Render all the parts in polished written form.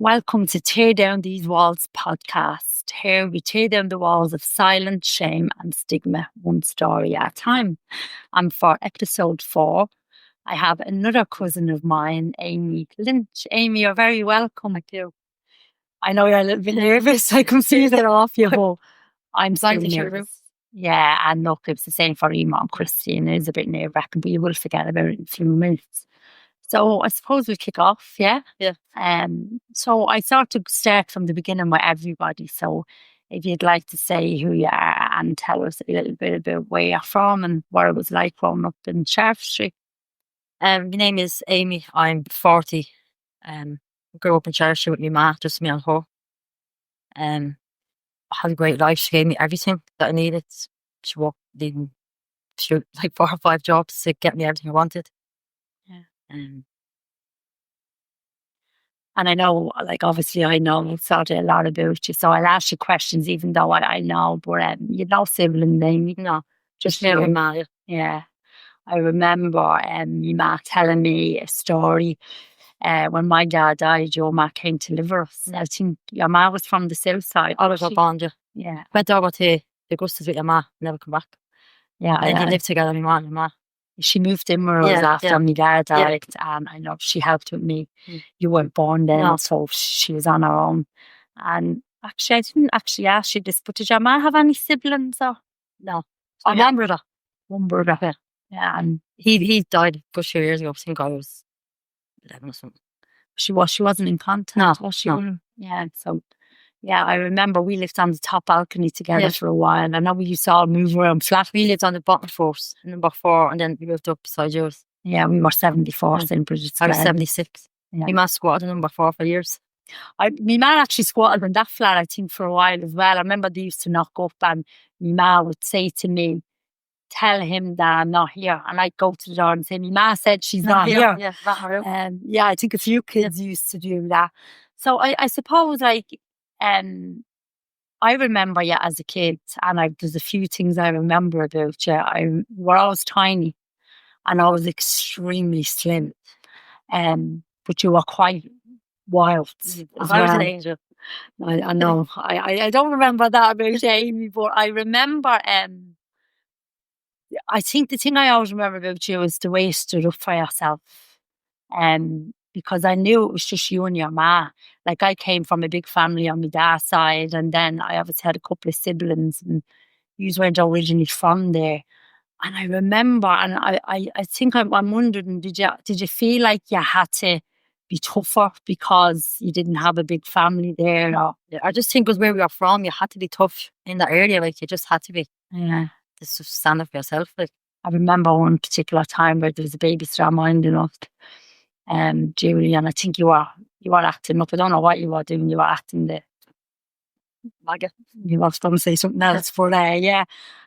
Welcome to Tear Down These Walls podcast. Here we tear down the walls of silence, shame, and stigma, one story at a time. And for episode 4, I have another cousin of mine, Amy Lynch. Amy, you're very welcome. Thank you. I know you're a little bit nervous. I can see that off you, but I'm so Thank you. nervous. Yeah, and look, it's the same for Ema and Christine. It is a bit nerve-wracking, but you will forget about it in a few minutes. So I suppose we'll kick off, yeah? Yeah. So I sort of start from the beginning with everybody. So if you'd like to say who you are and tell us a little bit about where you're from and what it was like growing up in Sheriff Street. My name is Amy. I'm 40. Grew up in Cheshire with my ma, just me and her. I had a great life. She gave me everything that I needed. She worked like 4 or 5 jobs to get me everything I wanted. Yeah. Um, And I know, like, obviously I know sort of a lot about you, so I'll ask you questions even though I know, but you know sibling name, no, just me and my you. ma. Yeah. Yeah. I remember my ma telling me a story when my dad died. Your ma came to live with us. I think your ma was from the south side. I was up on you. Yeah. Went over to Augustus with your ma, never come back. Yeah. And then they lived together, my ma and my ma. She moved in with us after my dad died, and I know she helped with me. You weren't born then, so she was on her own. And actually, I didn't actually ask you this, but did your ma have any siblings? Or? No. I one brother. One brother. Yeah, and he died a good few years ago. I think I was 11 or something. She wasn't in contact. No, was she? no. Yeah, so yeah, I remember we lived on the top balcony together for a while. I know we used to all move around flat. We lived on the bottom floors, number 4, and then we moved up beside yours. Yeah, we were 74 St. Bridget's. I was 76. Yeah. My ma squatted on number 4 for years. My ma actually squatted in that flat, I think, for a while as well. I remember they used to knock up and my ma would say to me, tell him that I'm not here. And I'd go to the door and say, my ma said she's not here. Yeah, not her. Yeah, I think a few kids used to do that. So I suppose, like, I remember you as a kid, and there's a few things I remember about you. You were always tiny, and I was extremely slim. But you were quite wild. I was an angel. I know. I don't remember that about Amy, but I remember. I think the thing I always remember about you is the way you stood up for yourself. Because I knew it was just you and your ma. Like, I came from a big family on my dad's side, and then I obviously had a couple of siblings, and you weren't originally from there. And I remember, and I think I'm wondering, did you feel like you had to be tougher because you didn't have a big family there? Or? Yeah, I just think it was where we were from. You had to be tough in that area. Like, you just had to be. Yeah. Just stand up for yourself. Like, I remember one particular time where there was a babysitter minding us. Julie, and I think you were acting up. I don't know what you were doing. You were acting the maggot. You were going to say something else for yeah.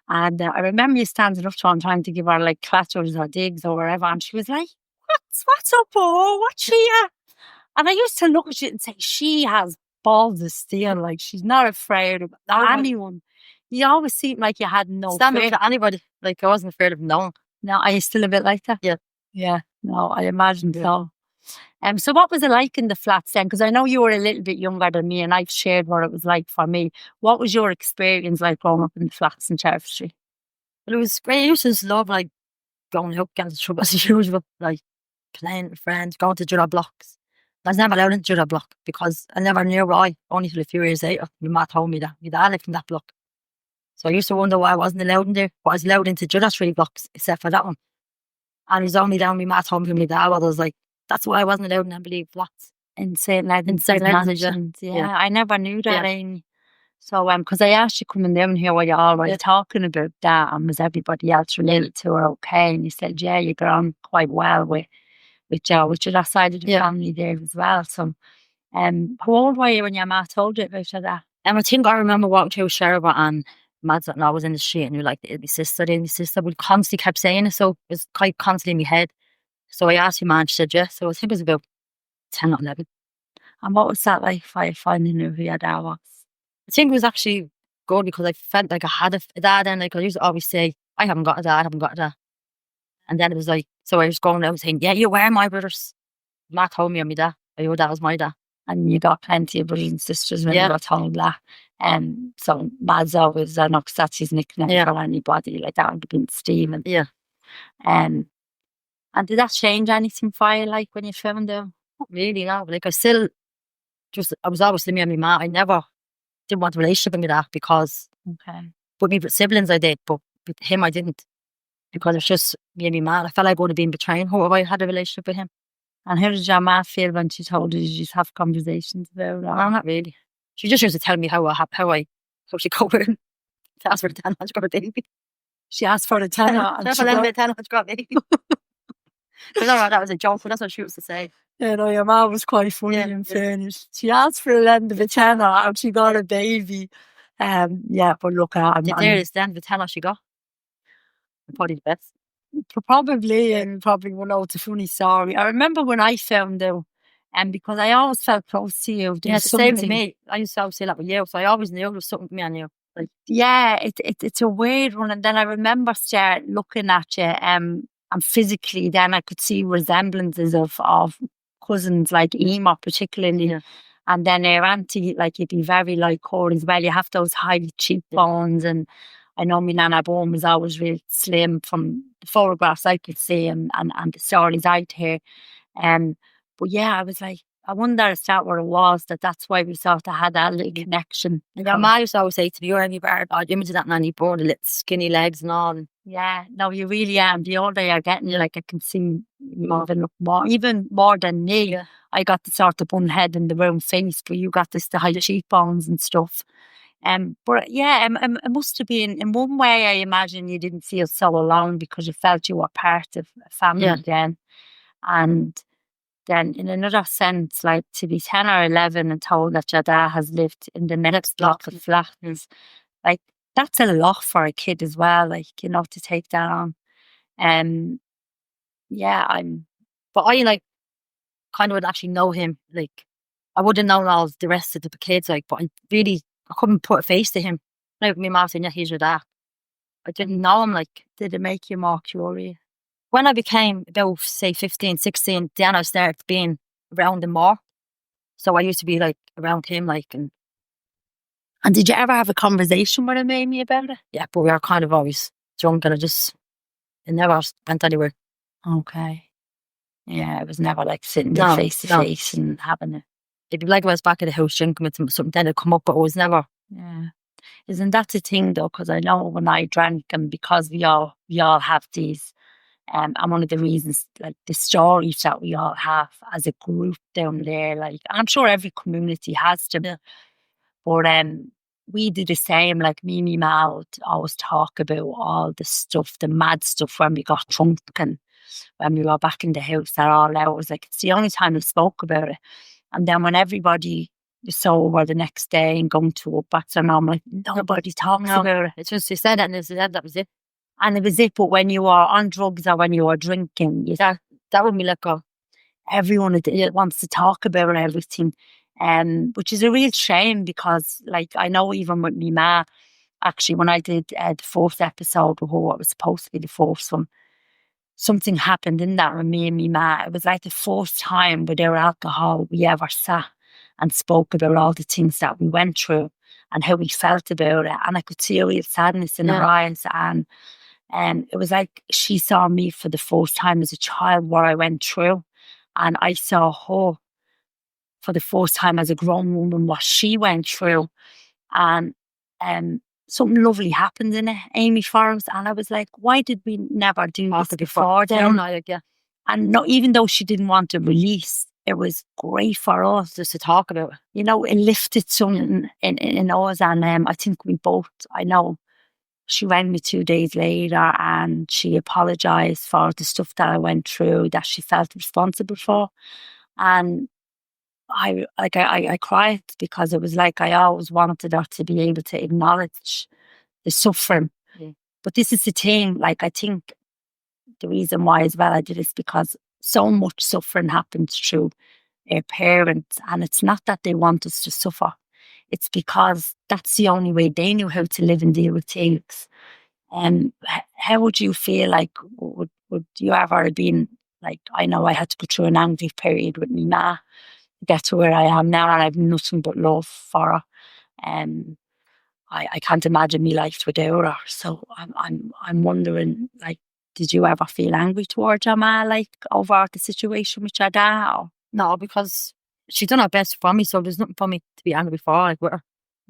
And I remember you standing up to her and trying to give her like clatters or digs or whatever, and she was like, "What's up, oh? What's she at?" And I used to look at you and say, "She has balls of steel. Like, she's not afraid of anyone." You always seemed like you had no stand fear. up to anybody. Like, I wasn't afraid of no one. No, are you still a bit like that? Yeah. Yeah. No, I imagine so. So what was it like in the flats then? Because I know you were a little bit younger than me, and I've shared what it was like for me. What was your experience like growing up in the flats in Sheriff Street? Well, it was great. I used to just love, like, going out, getting into trouble as usual, like playing with friends, going to Jura blocks. I was never allowed into Jura block because I never knew why. Only till a few years later, my ma told me that my dad lived in that block. So I used to wonder why I wasn't allowed in there, but I was allowed into Jura 3 blocks, except for that one. And it was only down my ma told me my dad, I was like, that's why I wasn't allowed in Emily flats. In St. Leonard's. Yeah. I never knew that, Amy. So, because I asked you coming down here while you're already talking about that, and was everybody else related to her okay? And you said, yeah, you got on quite well with your that side of the family there as well. So, how old were you when your ma told you about that? I think I remember walking through Sherba and Mads and I was in the street, and we were like, my sister, we constantly kept saying it, so it was quite constantly in my head. So I asked your man, she said yes. So I think it was about 10 or 11. And what was that like for you finding out who your dad was? I think it was actually good because I felt like I had a dad, and like I used to always say, I haven't got a dad. And then it was like, so I was going out saying, yeah, you were my brothers. Ma told me I'm my dad, or your dad was my dad. and you got plenty of brothers and sisters when Yeah. you got told that. So Mads always, I know 'cause that's his nickname Yeah. for anybody like that would have been Stephen. Yeah. And did that change anything for you, like when you found out? Not really, no. Like I was always living with my mom. I never didn't want a relationship with that because Okay. with me siblings I did, but with him I didn't. Because it's just me and my mom. I felt like I would have been betraying her if I had a relationship with him. And how did your ma feel when she told you? Did you just have conversations about it? No, not really. She just used to tell me how she covered him. To ask for the 10 she got a baby. She asked for the tenner. That's a little bit 10 she got a baby. Because I know that was a joke, but that's what she used to say. You know, your mum was quite funny in fairness. She asked for the end of a tenner and she got a baby. Yeah, but look, The dearest end of a 10 she got. Probably the best. Probably, and probably will know it's a funny story. I remember when I found out, and because I always felt close to you. Yeah, it's the same with me. I used to always say that with you, so I always knew there was something with me and you. Like, yeah, it's a weird one. And then I remember start looking at you, and physically, then I could see resemblances of cousins like Ema, particularly. Yeah. And then her auntie, like you'd be very like her as well. You have those high cheekbones, and I know my nana Bowen was always real slim from the photographs I could see, and the stories I'd hear. But yeah, I was like, I wonder if that what it was, that's why we sort of had that little connection. And your ma used to always say to me, "You're any better bad image of that nanny born, the little skinny legs and all." And yeah, no, you really are. The older you're getting, like I can see you even more than me. Yeah. I got the sort of bun head and the round face, but you got the high cheekbones and stuff. But yeah, it must have been, in one way, I imagine you didn't feel so alone because you felt you were part of a family then. And then in another sense, like to be 10 or 11 and told that your dad has lived in the next block of flats, like that's a lot for a kid as well, like, you know, to take that on. Yeah, but I like kind of would actually know him. Like I wouldn't know all the rest of the kids, like, but I couldn't put a face to him. Like my mom saying, "Yeah, he's your dad." I didn't know him. Like, did it make you more curious? When I became about, say, 15, 16, then I started being around him more. So I used to be like around him, like, and did you ever have a conversation with him, Amy, about it? Yeah, but we were kind of always drunk, and it never went anywhere. Okay. Yeah, it was never like sitting there face to face and having it. It'd be like I was back at the house drinking with something, then it'd come up, but it was never. Yeah. Isn't that the thing though? Because I know when I drank, and because we all have these, and one of the reasons, like the stories that we all have as a group down there, like I'm sure every community has them. Yeah. But we do the same. Like me and my ma would always talk about all the stuff, the mad stuff when we got drunk and when we were back in the house at all hours. Like it's the only time we spoke about it. And then when everybody was sober the next day and going to up back to I'm like, nobody talks about it. It's just you said it and that was it. And it was it. But when you were on drugs or when you were drinking, that would be like everyone wants to talk about everything. Which is a real shame because, like, I know even with me ma, actually, when I did the fourth episode of what was supposed to be the fourth one, something happened in that with me and me ma. It was like the first time without alcohol we ever sat and spoke about all the things that we went through and how we felt about it. And I could see a real sadness in her eyes. And it was like she saw me for the first time as a child, what I went through. And I saw her for the first time as a grown woman, what she went through. And something lovely happened in it, Amy, for us. And I was like, why did we never do this before then? And not even though she didn't want to release, it was great for us just to talk about it. You know, it lifted something in us. And I think we both, I know she rang me 2 days later and she apologised for the stuff that I went through that she felt responsible for. And I cried because it was like I always wanted her to be able to acknowledge the suffering. Yeah. But this is the thing, like I think the reason why as well I did is because so much suffering happens through our parents, and it's not that they want us to suffer. It's because that's the only way they knew how to live and deal with things. And how would you feel like, would you ever have been like, I know I had to go through an angry period with me ma. get to where I am now, and I have nothing but love for her. I can't imagine my life without her. So I'm wondering, like, did you ever feel angry towards your ma, like, over the situation with your dad? Or? No, because she done her best for me, so there's nothing for me to be angry for, like, with her.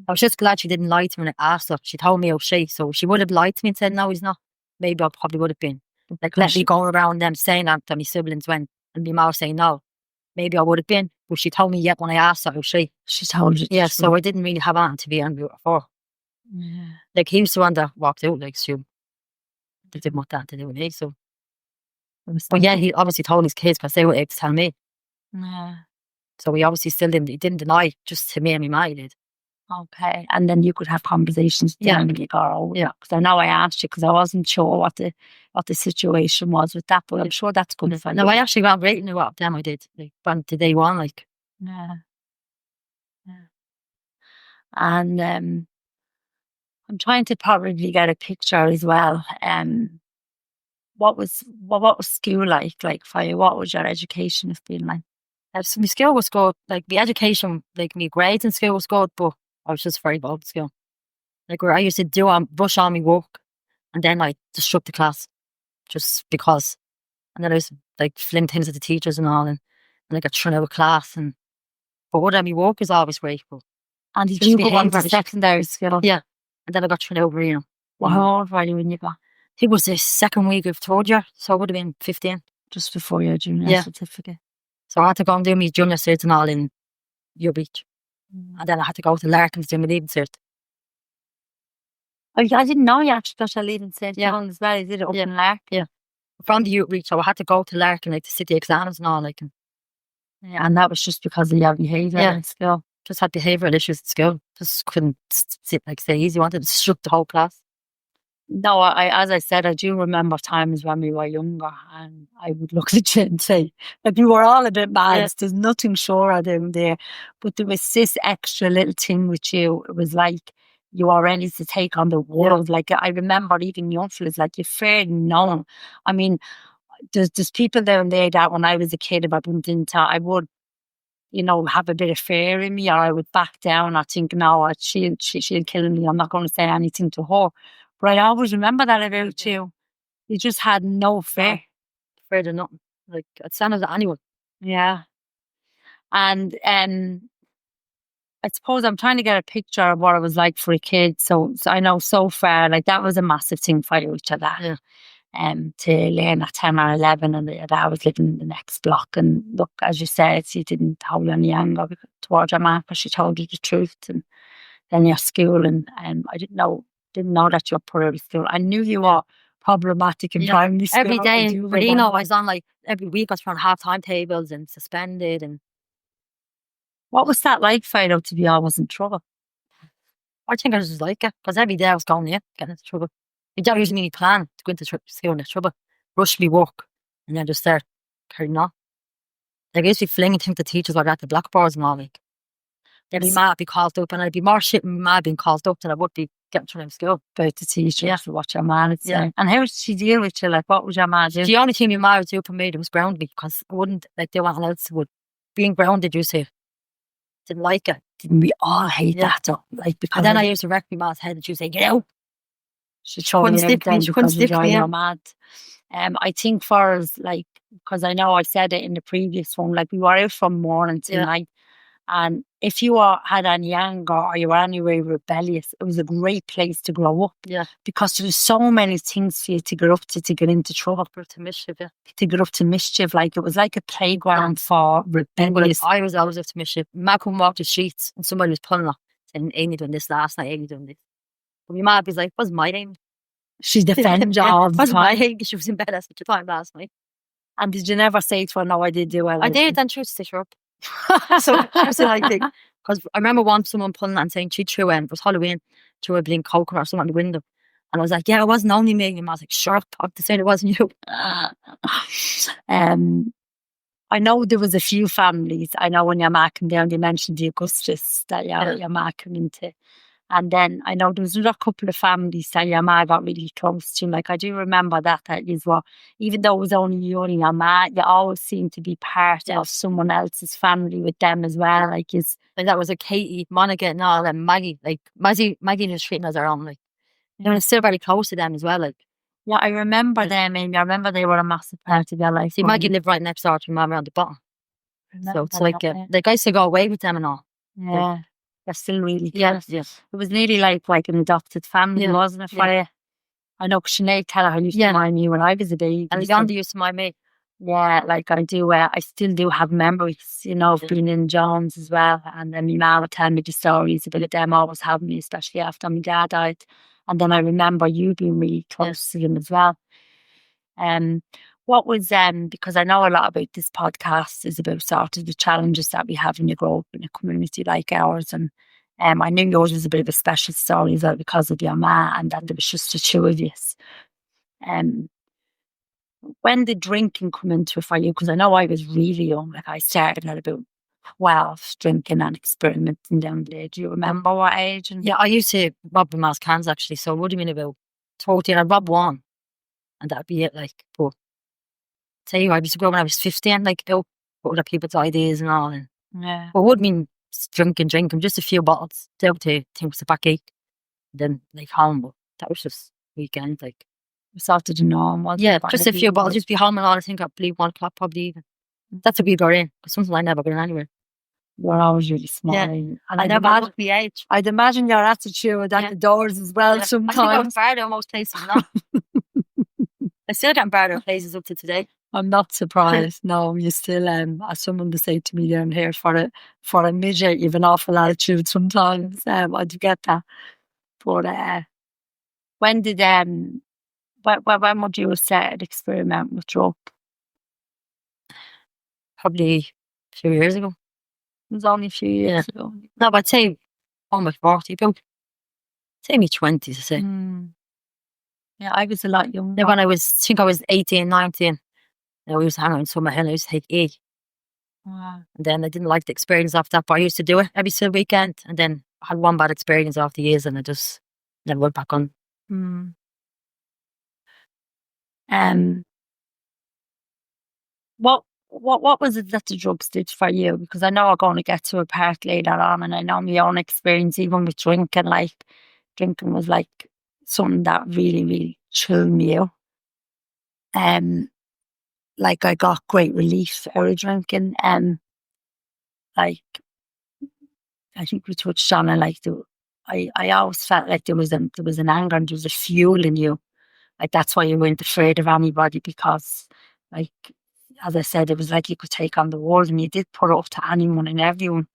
I was just glad she didn't lie to me when I asked her. She told me how so she would have lied to me and said, no, he's not. Maybe I probably would have been. Like, let me go around them saying that to my siblings when, and my mom saying no. Maybe I would have been. But she told me yet when I asked her how she told you. Yeah, so I didn't really have anything to be angry with her for. Yeah. Like, he was the one that walked out, like, so they didn't want that to do with me, so. But yeah, he obviously told his kids because they were able to tell me. Yeah. So he obviously still he didn't deny it, just to me and my mom, he did. Okay, and then you could have conversations with them when you got older. Yeah, because I know I asked you because I wasn't sure what the situation was with that, but I'm sure that's good for you. No, I actually got right into what them I did, like, went to day one, like. Yeah. And I'm trying to probably get a picture as well. What was school like for you? What was your education have been like? So my school was good, like the education, like my grades in school was good, but I was just very bad at school. Like, where I used to rush on my work, and then I disrupt the class, just because. And then I was like fling things at the teachers and all, and I got thrown out of class. But what my work is always great. And did you go on to secondary school? Yeah, and then I got thrown out of How old were you when you got? It was the second week of third year, so I would have been 15. Just before your junior certificate. So I had to go and do my junior cert and all in Beach. And then I had to go to Larkin to do my leaving cert. Oh, I didn't know you actually got your leaving cert as well. You did it up in Larkin? Yeah. From the Beach, so I had to go to Larkin, like, to sit the exams and all, like. And that was just because of your behaviour in school? Just had behavioural issues at school. Just couldn't sit, like, stay easy. Wanted to disrupt the whole class. No, as I said, I do remember times when we were younger, and I would look at you and say, like, you were all a bit mad. Yeah. There's nothing sure down there. But there was this extra little thing with you. It was like you were ready to take on the world. Yeah. Like, I remember even young fellas, like, you're fair known. I mean, there's people down there that when I was a kid, if I bumped into, I would, have a bit of fear in me, or I would back down. I think, no, she'll kill me. I'm not going to say anything to her. But I always remember that about you. You just had no fear. Afraid of nothing. Like, it sounded to anyone. Yeah. And I suppose I'm trying to get a picture of what it was like for a kid. So I know so far, like, that was a massive thing for you, which of that. Yeah. To learn at 10 or 11, and that I was living in the next block. And look, as you said, you didn't hold any anger towards your mum because she told you the truth. And then your school, and I didn't know that you were put out of school. I knew you were problematic in primary school. Every day, but I was on, like, every week I was on half timetables and suspended. And what was that like for you to be always in trouble? I think I just like it, because every day I was going getting into trouble. It never usually made me plan to go into school into trouble, rush me work, and then just start carrying on. Like, I used to be flinging things to teachers while at the blackboards and all, like. Then my ma would be called up, and I'd be more shit with my ma being called up than I would be getting thrown out of school. About the teacher, for what your ma would say. And how did she deal with you? Like, what would your ma do? The only thing my ma would do for me was ground me, because I wouldn't, like, do anything else would. Being grounded, you say, didn't like it. Didn't we all hate that, though? Like, because. And then I used to wreck my ma's head, and she'd say, get out. She couldn't stick me. She couldn't stick me. You're mad. I think for us, like, because I know I said it in the previous one, like, we were out from morning till night. And if you had any anger, or you were anyway rebellious, it was a great place to grow up. Yeah. Because there was so many things for you to get up to get into trouble. To mischief, To get up to mischief. Like, it was like a playground for rebellious. I was always up to mischief. Ma couldn't walk the streets, and somebody was pulling her, saying, Amy doing this last night, Amy doing this. But my ma was like, wasn't my name. She's defending you all the time. My name. She was in bed at such a time last night. And did you never say to her, no, I did do well? I did, then she was to up. So that's what I think. Because I remember once someone pulling that and saying she threw it was Halloween, threw a bleeding coke or something out the window. And I was like, yeah, it wasn't only me. And I was like, shut up, to say it wasn't you. I know there was a few families. I know when your ma came down, they mentioned the Augustus that your ma came into. And then I know there was another couple of families that your ma got really close to. Like I do remember that is what, even though it was only you and your ma, you always seemed to be part of someone else's family with them as well. Like that was a Katie, Monica, and all, and Maggie. Like Maggie was treating us our own. Like still very close to them as well. Like yeah, I remember them, and I remember they were a massive part of your life. See, Maggie lived right next door to my mum around the bottom. So it's like the guys to go away with them and all. Yeah. They're still really close. Yes. It was nearly like an adopted family, wasn't it, for you? I know Sinead Kelleher used to mind me when I was a baby. And Leander used to mind me. Yeah, like I do. I still do have memories, of being in John's as well. And then my mum would tell me the stories about them always having me, especially after my dad died. And then I remember you being really close to them as well. What was because I know a lot about this podcast is about sort of the challenges that we have when you grow up in a community like ours, and I knew yours was a bit of a special story as well because of your ma, and that there was just the two of you. When did drinking come into it for you? Because I know I was really young. Like I started at about 12 drinking and experimenting down there. Do you remember what age? Yeah, I used to rob my ma's cans actually, so it would have been about 14. I'd rob one, and that'd be it. Like, but tell you, I used to go when I was 15, like out with other people's ideas and all. And yeah, well, it would mean drinking, just a few bottles. Out to think it was a backache, then like home. But that was just weekend, like sort of the norm. Yeah, just a few bottles, just be home and all. I think I believe 1 o'clock probably even. That's a big door in, because something I never been anywhere. You're always really small. Yeah. And I never had the age. I'd imagine your attitude at the doors as well sometimes. I think I'm barred most places now. I still get barred places up to today. I'm not surprised. No, you still as someone to say to me down here for a midget, you've an awful attitude sometimes. I do get that. But when did when would you have started experiment with drug? Probably a few years ago. It was only a few years ago. No, but I'd say almost 40. About say me 20s, I say. Yeah, I was a lot younger. Yeah, when I was 18, 19. I used to hang out in Summer Hill. I used to take E. Wow. And then I didn't like the experience after that, but I used to do it every single weekend. And then I had one bad experience after years, and I just never went back on. What was it that the drugs did for you? Because I know I'm going to get to a part later on, and I know my own experience, even with drinking, like drinking was like something that really, really chilled me out. Like I got great relief out of drinking. Like I think we touched on it. Like I always felt like there was an anger and there was a fuel in you. Like that's why you weren't afraid of anybody, because like, as I said, it was like you could take on the world, and you did put it up to anyone and everyone.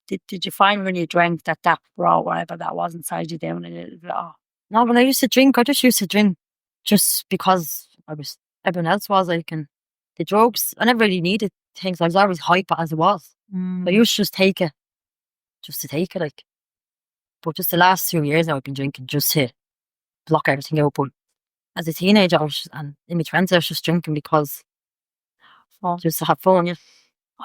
Did you find when you drank that brought whatever that was inside you down a little bit? No, when I used to drink, I just used to drink just because everyone else was like, and the drugs, I never really needed things. I was always hyper as it was. I used to just take it, like. But just the last 2 years now, I've been drinking just to block everything out. But as a teenager, and in my 20s, I was just drinking because just to have fun. Yeah.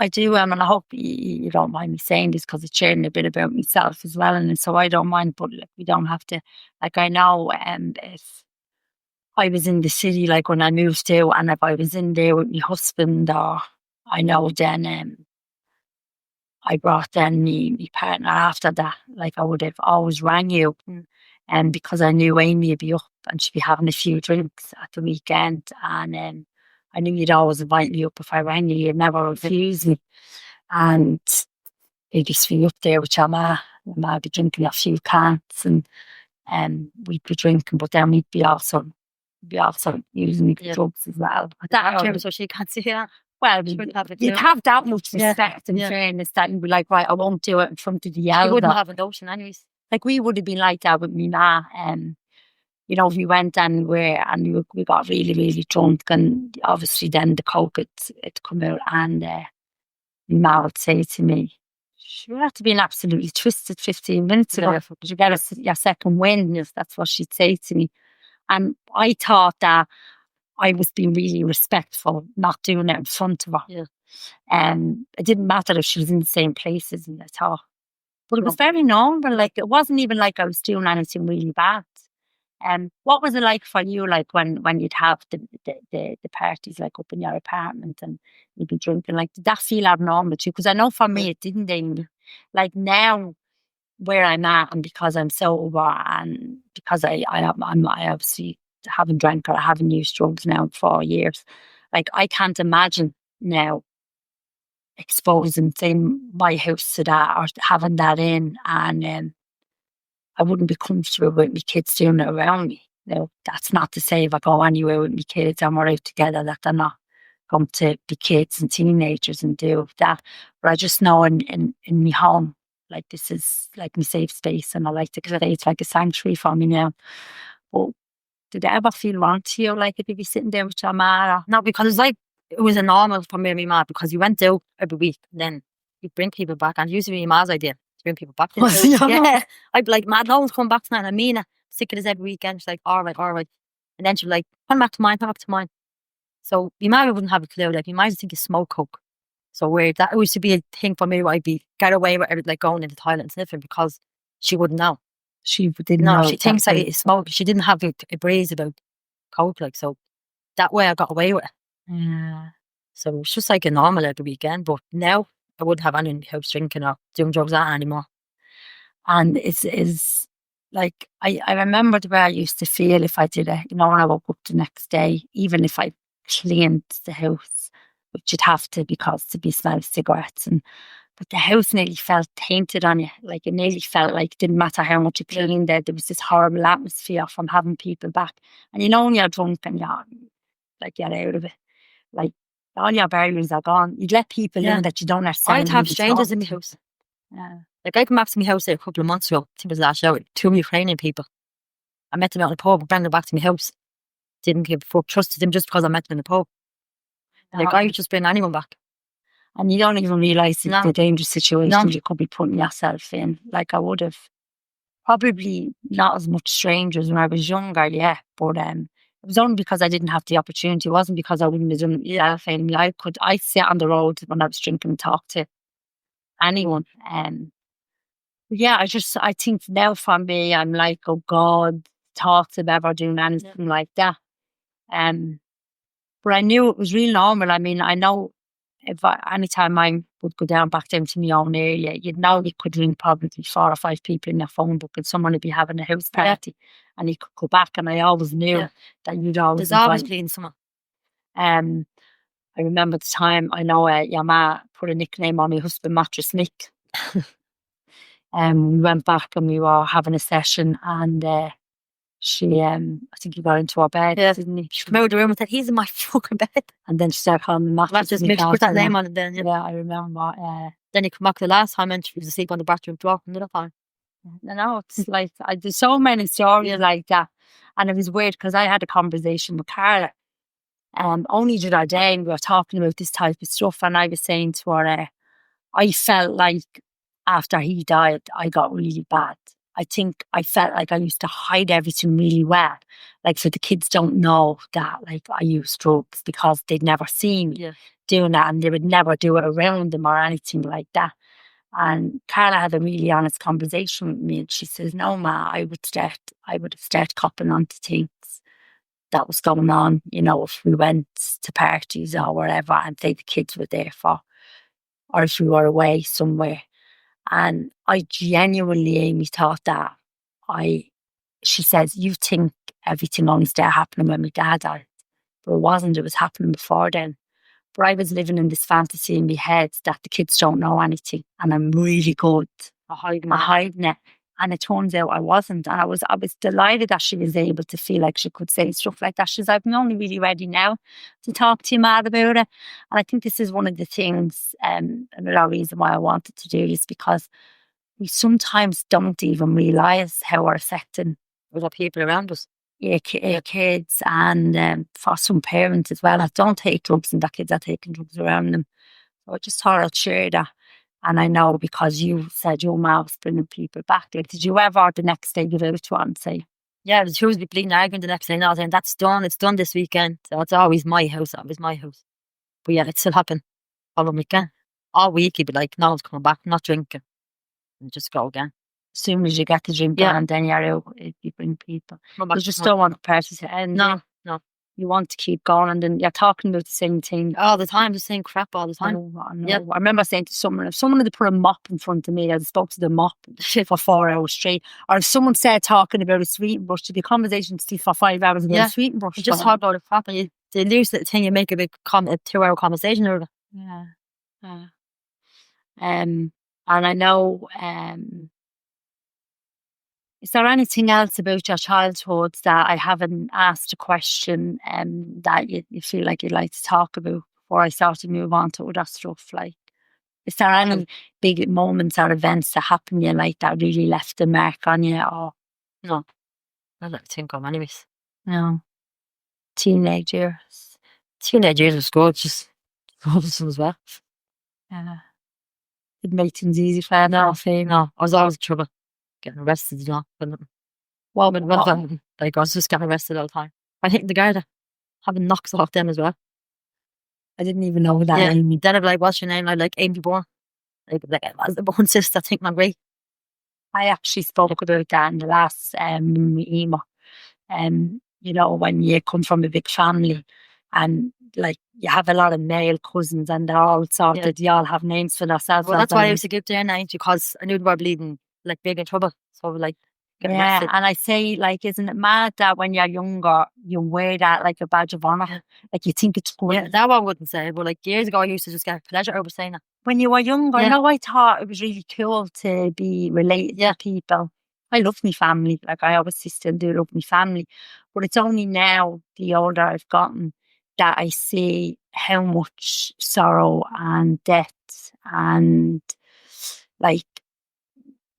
I do, and I hope you don't mind me saying this, because it's sharing a bit about myself as well, and so I don't mind. But like, we don't have to. Like I know, if I was in the city, like when I moved to, and if I was in there with my husband, or I know then I brought then my partner after that. Like I would have always rang you, and because I knew Amy would be up and she'd be having a few drinks at the weekend, and I knew you'd always invite me up if I rang you. You'd never refuse me, and you'd just be up there with your ma. Your ma would be drinking a few cans, and we'd be drinking, but then we'd be also using drugs as well. That so she can't see that. Well, you'd have that much respect and fairness that you'd be like, right, I won't do it in front of the elder. You wouldn't have a notion anyways. Like we would have been like that with me ma. If we went anywhere and we got really, really drunk, and obviously then the coke had come out, and my ma would say to me, "You have to be absolutely twisted 15 minutes ago. Did you get your second wind?" That's what she'd say to me. And I thought that I was being really respectful, not doing it in front of her. It didn't matter if she was in the same place as me, I thought. But it was very normal. Like, it wasn't even like I was doing anything really bad. What was it like for you, like when you'd have the parties like up in your apartment and you'd be drinking? Like, did that feel abnormal to you? Because I know for me it didn't. Even. Like now, where I'm at, and because I'm sober, and because I obviously haven't drank or I haven't used drugs now for years. Like, I can't imagine now exposing, say, my house to that or having that in, and I wouldn't be comfortable with my kids doing it around me. Now, that's not to say if I go anywhere with my kids and we're out together that they're not going to be kids and teenagers and do that. But I just know in my home, like, this is like my safe space, and I like to say it's like a sanctuary for me now. But did it ever feel wrong to you, like if you'd be sitting there with your ma? No, because it's like, it was a normal for me and my ma, because you went out every week, and then you bring people back, and usually my ma's idea to bring people back. Yeah, I'd be like, "Mad, no one's coming back tonight." And I mean it, sick of this every weekend. She's like, all right. And then she'd be like, come back to mine. So my ma wouldn't have a clue. Like, my ma used to think you smoke coke. So weird. That used to be a thing for me where I'd be get away with everything, like going in the toilet and sniffing, because she wouldn't know. She didn't know. She thinks I smoke. She didn't have a breeze about coke, like, so that way I got away with it. Yeah. So it's just like a normal every weekend. But now I wouldn't have anyone in the house drinking or doing drugs like that anymore. And it's like, I remember the way I used to feel if I did it, when I woke up the next day, even if I cleaned the house, which you'd have to, because to be smell of cigarettes, but the house nearly felt tainted on you. Like, it nearly felt like it didn't matter how much you cleaned it, there was this horrible atmosphere from having people back. And when you're drunk and you're out of it, like, all your barriers are gone. You'd let people in that you don't necessarily. I'd have strangers in my house. Yeah. Like, I came back to my house there a couple of months ago, I think it was last year, with 2 Ukrainian people. I met them out in the pub, brought them back to my house. Didn't give a fuck, trusted them just because I met them in the pub. Like, I would just bring anyone back. And you don't even realise the dangerous situations you could be putting yourself in. Like, I would have probably not as much strangers when I was younger, but it was only because I didn't have the opportunity. It wasn't because I wouldn't have done it myself. I sit on the road when I was drinking and talk to anyone. I think now for me, I'm like, oh God, thoughts of ever doing anything like that. But I knew it was real normal. I mean, I know anytime I would go back down to my own area, you could ring probably 4 or 5 people in their phone book, and someone would be having a house party, and you could go back, and I always knew that you'd always. There's always playing someone. I remember the time, I know your ma put a nickname on my husband, Mattress Nick. We went back and we were having a session, and she, I think he got into our bed, didn't he? She came out of the room and said, he's in my fucking bed. And then she started calling him Mattress Nick. Put that name on it then. Yeah, I remember. Then he come back the last time and she was asleep on the bathroom floor another time. It's like, there's so many stories like that. And it was weird because I had a conversation with Carla. Only the other day, and we were talking about this type of stuff, and I was saying to her, I felt like after he died, I got really bad. I think I felt like I used to hide everything really well. Like, so the kids don't know that, like, I used drugs, because they'd never seen me doing that, and they would never do it around them or anything like that. And Carla had a really honest conversation with me, and she says, no, Ma, I would have started copping onto things that was going on, if we went to parties or whatever, and say the kids were there for, or if we were away somewhere. And I genuinely, Amy, thought that she says, you think everything only started happening when my dad died, but it wasn't. It was happening before then. But I was living in this fantasy in my head that the kids don't know anything, and I'm really good at hiding it. And it turns out I wasn't. And I was delighted that she was able to feel like she could say stuff like that. She says, I'm only really ready now to talk to you, Mad, about it. And I think this is one of the things, another reason why I wanted to do this, because we sometimes don't even realise how we're affecting other people around us. Kids, and for some parents as well that don't take drugs, and that kids are taking drugs around them. So I just thought I'd share that. And I know, because you said your mom was bringing people back. Like, did you ever the next day give out to her and say? Yeah, it was Tuesday, bleeding arguing the next day. No, saying that's done. It's done this weekend. So it's always my house. Always my house. But yeah, it still happened all weekend. All week he'd be like, no one's coming back. I'm not drinking. and just go again. As soon as you get the drink Yeah. on, then you're out. You bring people. Come back You to just normal. don't want the party to end. No, no. You want to keep going, and then you're talking about the same thing. All the time, the same crap all the I time. know, I know. Yeah. I remember saying to someone, if someone had put a mop in front of me, I'd spoke to the mop for 4 hours straight. Or if someone started talking about a sweeting brush, to be a conversation still for 5 hours about Yeah. a sweeting brush. You just talk about it crap, and they lose the thing. You make a big a 2-hour conversation over it. Yeah. And I know, is there anything else about your childhood that I haven't asked a question that you feel like you'd like to talk about before I start to move on to other stuff? Like, is there any big moments or events that happened to you like that really left a mark on you? Or No, I don't think of anyways. no, teenage years. Teenage years was good, just troublesome as well. It made things easy for you. No, I was always in trouble. Getting arrested, you know. Well, like I was just getting arrested all the time. I think the guard having knocks off them as well. I didn't even know that. Yeah. Amy. Then I'd be like, what's your name? I'd like Amy Bourne. Like as the born sister, I think my great. I actually spoke about that in the last email. You know, when you come from a big family and like you have a lot of male cousins and they're all sorted, you all have names for themselves. Well, that's why I used to give their names, because I knew they were bleeding like big in trouble. So like yeah, and I say, like, isn't it mad that when you're younger you wear that like a badge of honour? Yeah. Like you think it's good. Yeah, that one wouldn't say, but like years ago I used to just get pleasure over saying that. When you were younger, Yeah. no, I thought it was really cool to be related to people. I love my family. Like I obviously still do love my family. But it's only now, the older I've gotten, that I see how much sorrow and death and like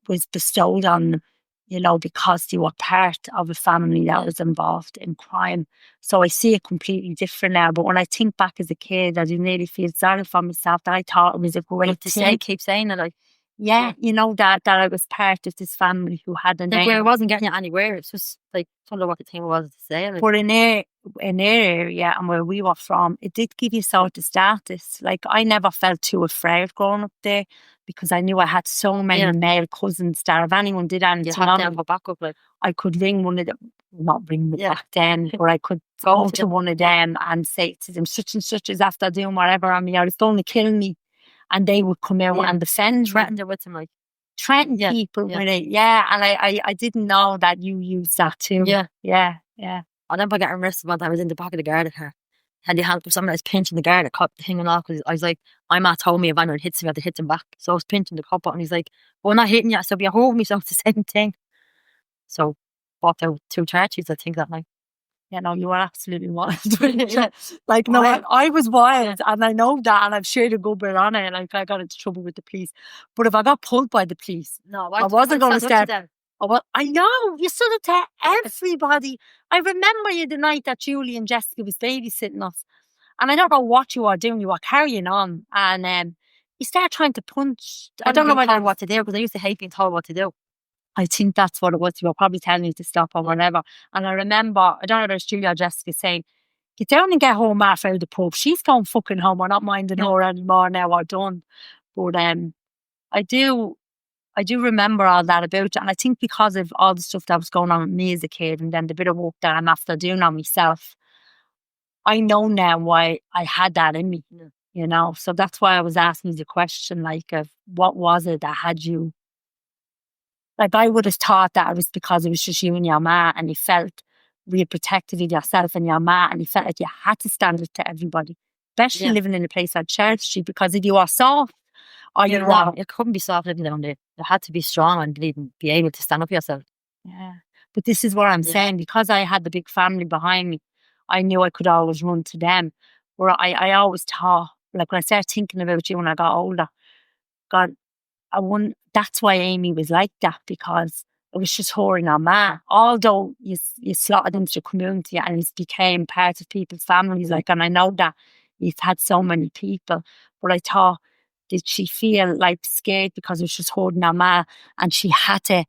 was bestowed on them, you know, because they were part of a family that was involved in crime. So I see it completely different now. But when I think back as a kid, I do nearly feel sorry for myself that I thought it was a great thing. Keep saying it, like, you know, that I was part of this family who had a name. Like, where I wasn't getting it anywhere. It's just like, I don't know what the thing was to say. Like. But in their area and where we were from, it did give you sort of status. Like I never felt too afraid growing up there, because I knew I had so many male cousins that if anyone did anything to me, backup, like. I could ring one of them, not ring me back then, but I could go to one of them and say to them, such and such is after doing whatever on me, or it's going to kill me. And they would come out and defend, threatened her with them, like threaten people with it. Yeah, and I didn't know that you used that too. Yeah. I remember getting arrested when I was in the back of the guard at her. Had the hand for someone that was pinching the guard, that cop hanging off, because I was like, my ma told me if anyone hits me, I had to hit them back. So I was pinching the cop out, and he's like, well, I'm not hitting you. I said, you're holding me, so it's the same thing. So bought out 2 charges, I think, that night. Yeah, no, you were absolutely wild. Like, no, I was wild, and I know that, and I've shared a good bit on it. Like, I got into trouble with the police. But if I got pulled by the police, I wasn't going to start. Oh, well, I know, you stood up to everybody. I remember you the night that Julie and Jessica was babysitting us, and I don't know what you were doing. You were carrying on, and you start trying to punch. I don't know what to do, because I used to hate being told what to do. I think that's what it was. You were probably telling you to stop or whatever. And I remember, I don't know if it was Julia or Jessica saying, get down and get home after the pub. She's going fucking home. We're not minding her anymore now. We're done. But I do remember all that about it. And I think because of all the stuff that was going on with me as a kid, and then the bit of work that I'm after doing on myself, I know now why I had that in me, you know. So that's why I was asking the question, like, of what was it that had you. Like, I would have thought that it was because it was just you and your ma, and you felt real protective of yourself and your ma, and you felt like you had to stand up to everybody, especially living in a place like Church Street, because if you are soft, or you couldn't be soft living down there. You had to be strong and be able to stand up for yourself. Yeah. But this is what I'm saying, because I had the big family behind me, I knew I could always run to them. Where I always thought, like, when I started thinking about you when I got older, God, that's why Amy was like that, because it was just her and her ma. Although you slotted into the community and it became part of people's families, like, and I know that you've had so many people, but I thought, did she feel like scared because it was just her and her ma, and she had to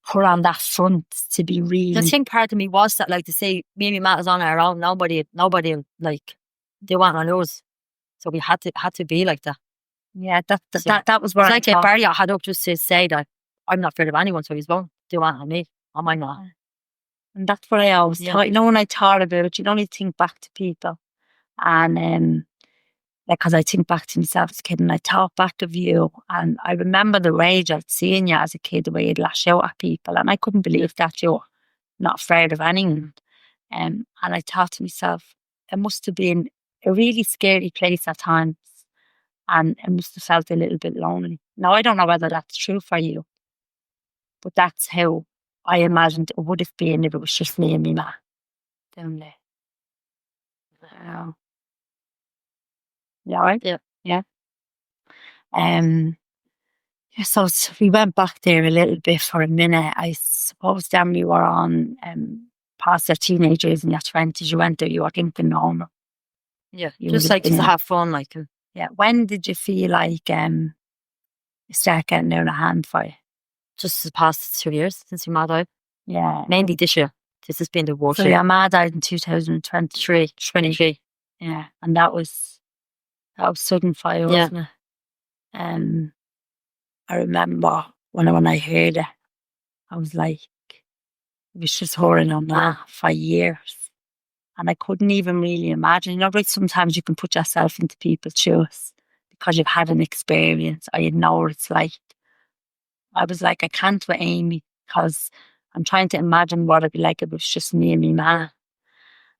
put on that front to be real? The thing part of me was that, like, to say me and my ma was on our own, nobody like, they weren't on us. So we had to be like that. Yeah, that So, that was what it's I like a thought. barrier I had up just to say that I'm not afraid of anyone, so he's won't do anything to me. I might not. And that's what I always Yeah. thought. You know, when I thought about it, you'd only think back to people. And like, because I think back to myself as a kid and I thought back of you. And I remember the rage I'd seen you as a kid, the way you'd lash out at people. And I couldn't believe that you're not afraid of anyone. And I thought to myself, it must have been a really scary place at times. And it must have felt a little bit lonely. Now, I don't know whether that's true for you, but that's how I imagined it would have been if it was just me and my ma down there. Yeah. Yeah, right? Yeah. Yeah. Yeah, so we went back there a little bit for a minute. I suppose then we were on past your teenagers and your 20s. You went there, you were thinking normal. Yeah. You Just would like have to been, have fun, like. yeah. When did you feel like you start getting out of hand for you? Just the past 2 years since your ma died. Yeah. Mainly this year. This has been the worst So year. your ma died in 2023. 23. Yeah. And that was sudden for you, Yeah. wasn't it? I remember when I heard it, I was like, it was just horrid on that for years. And I couldn't even really imagine. You know, like sometimes you can put yourself into people's shoes because you've had an experience or you know what it's like. I was like, I can't with Amy because I'm trying to imagine what it'd be like if it was just me and my ma.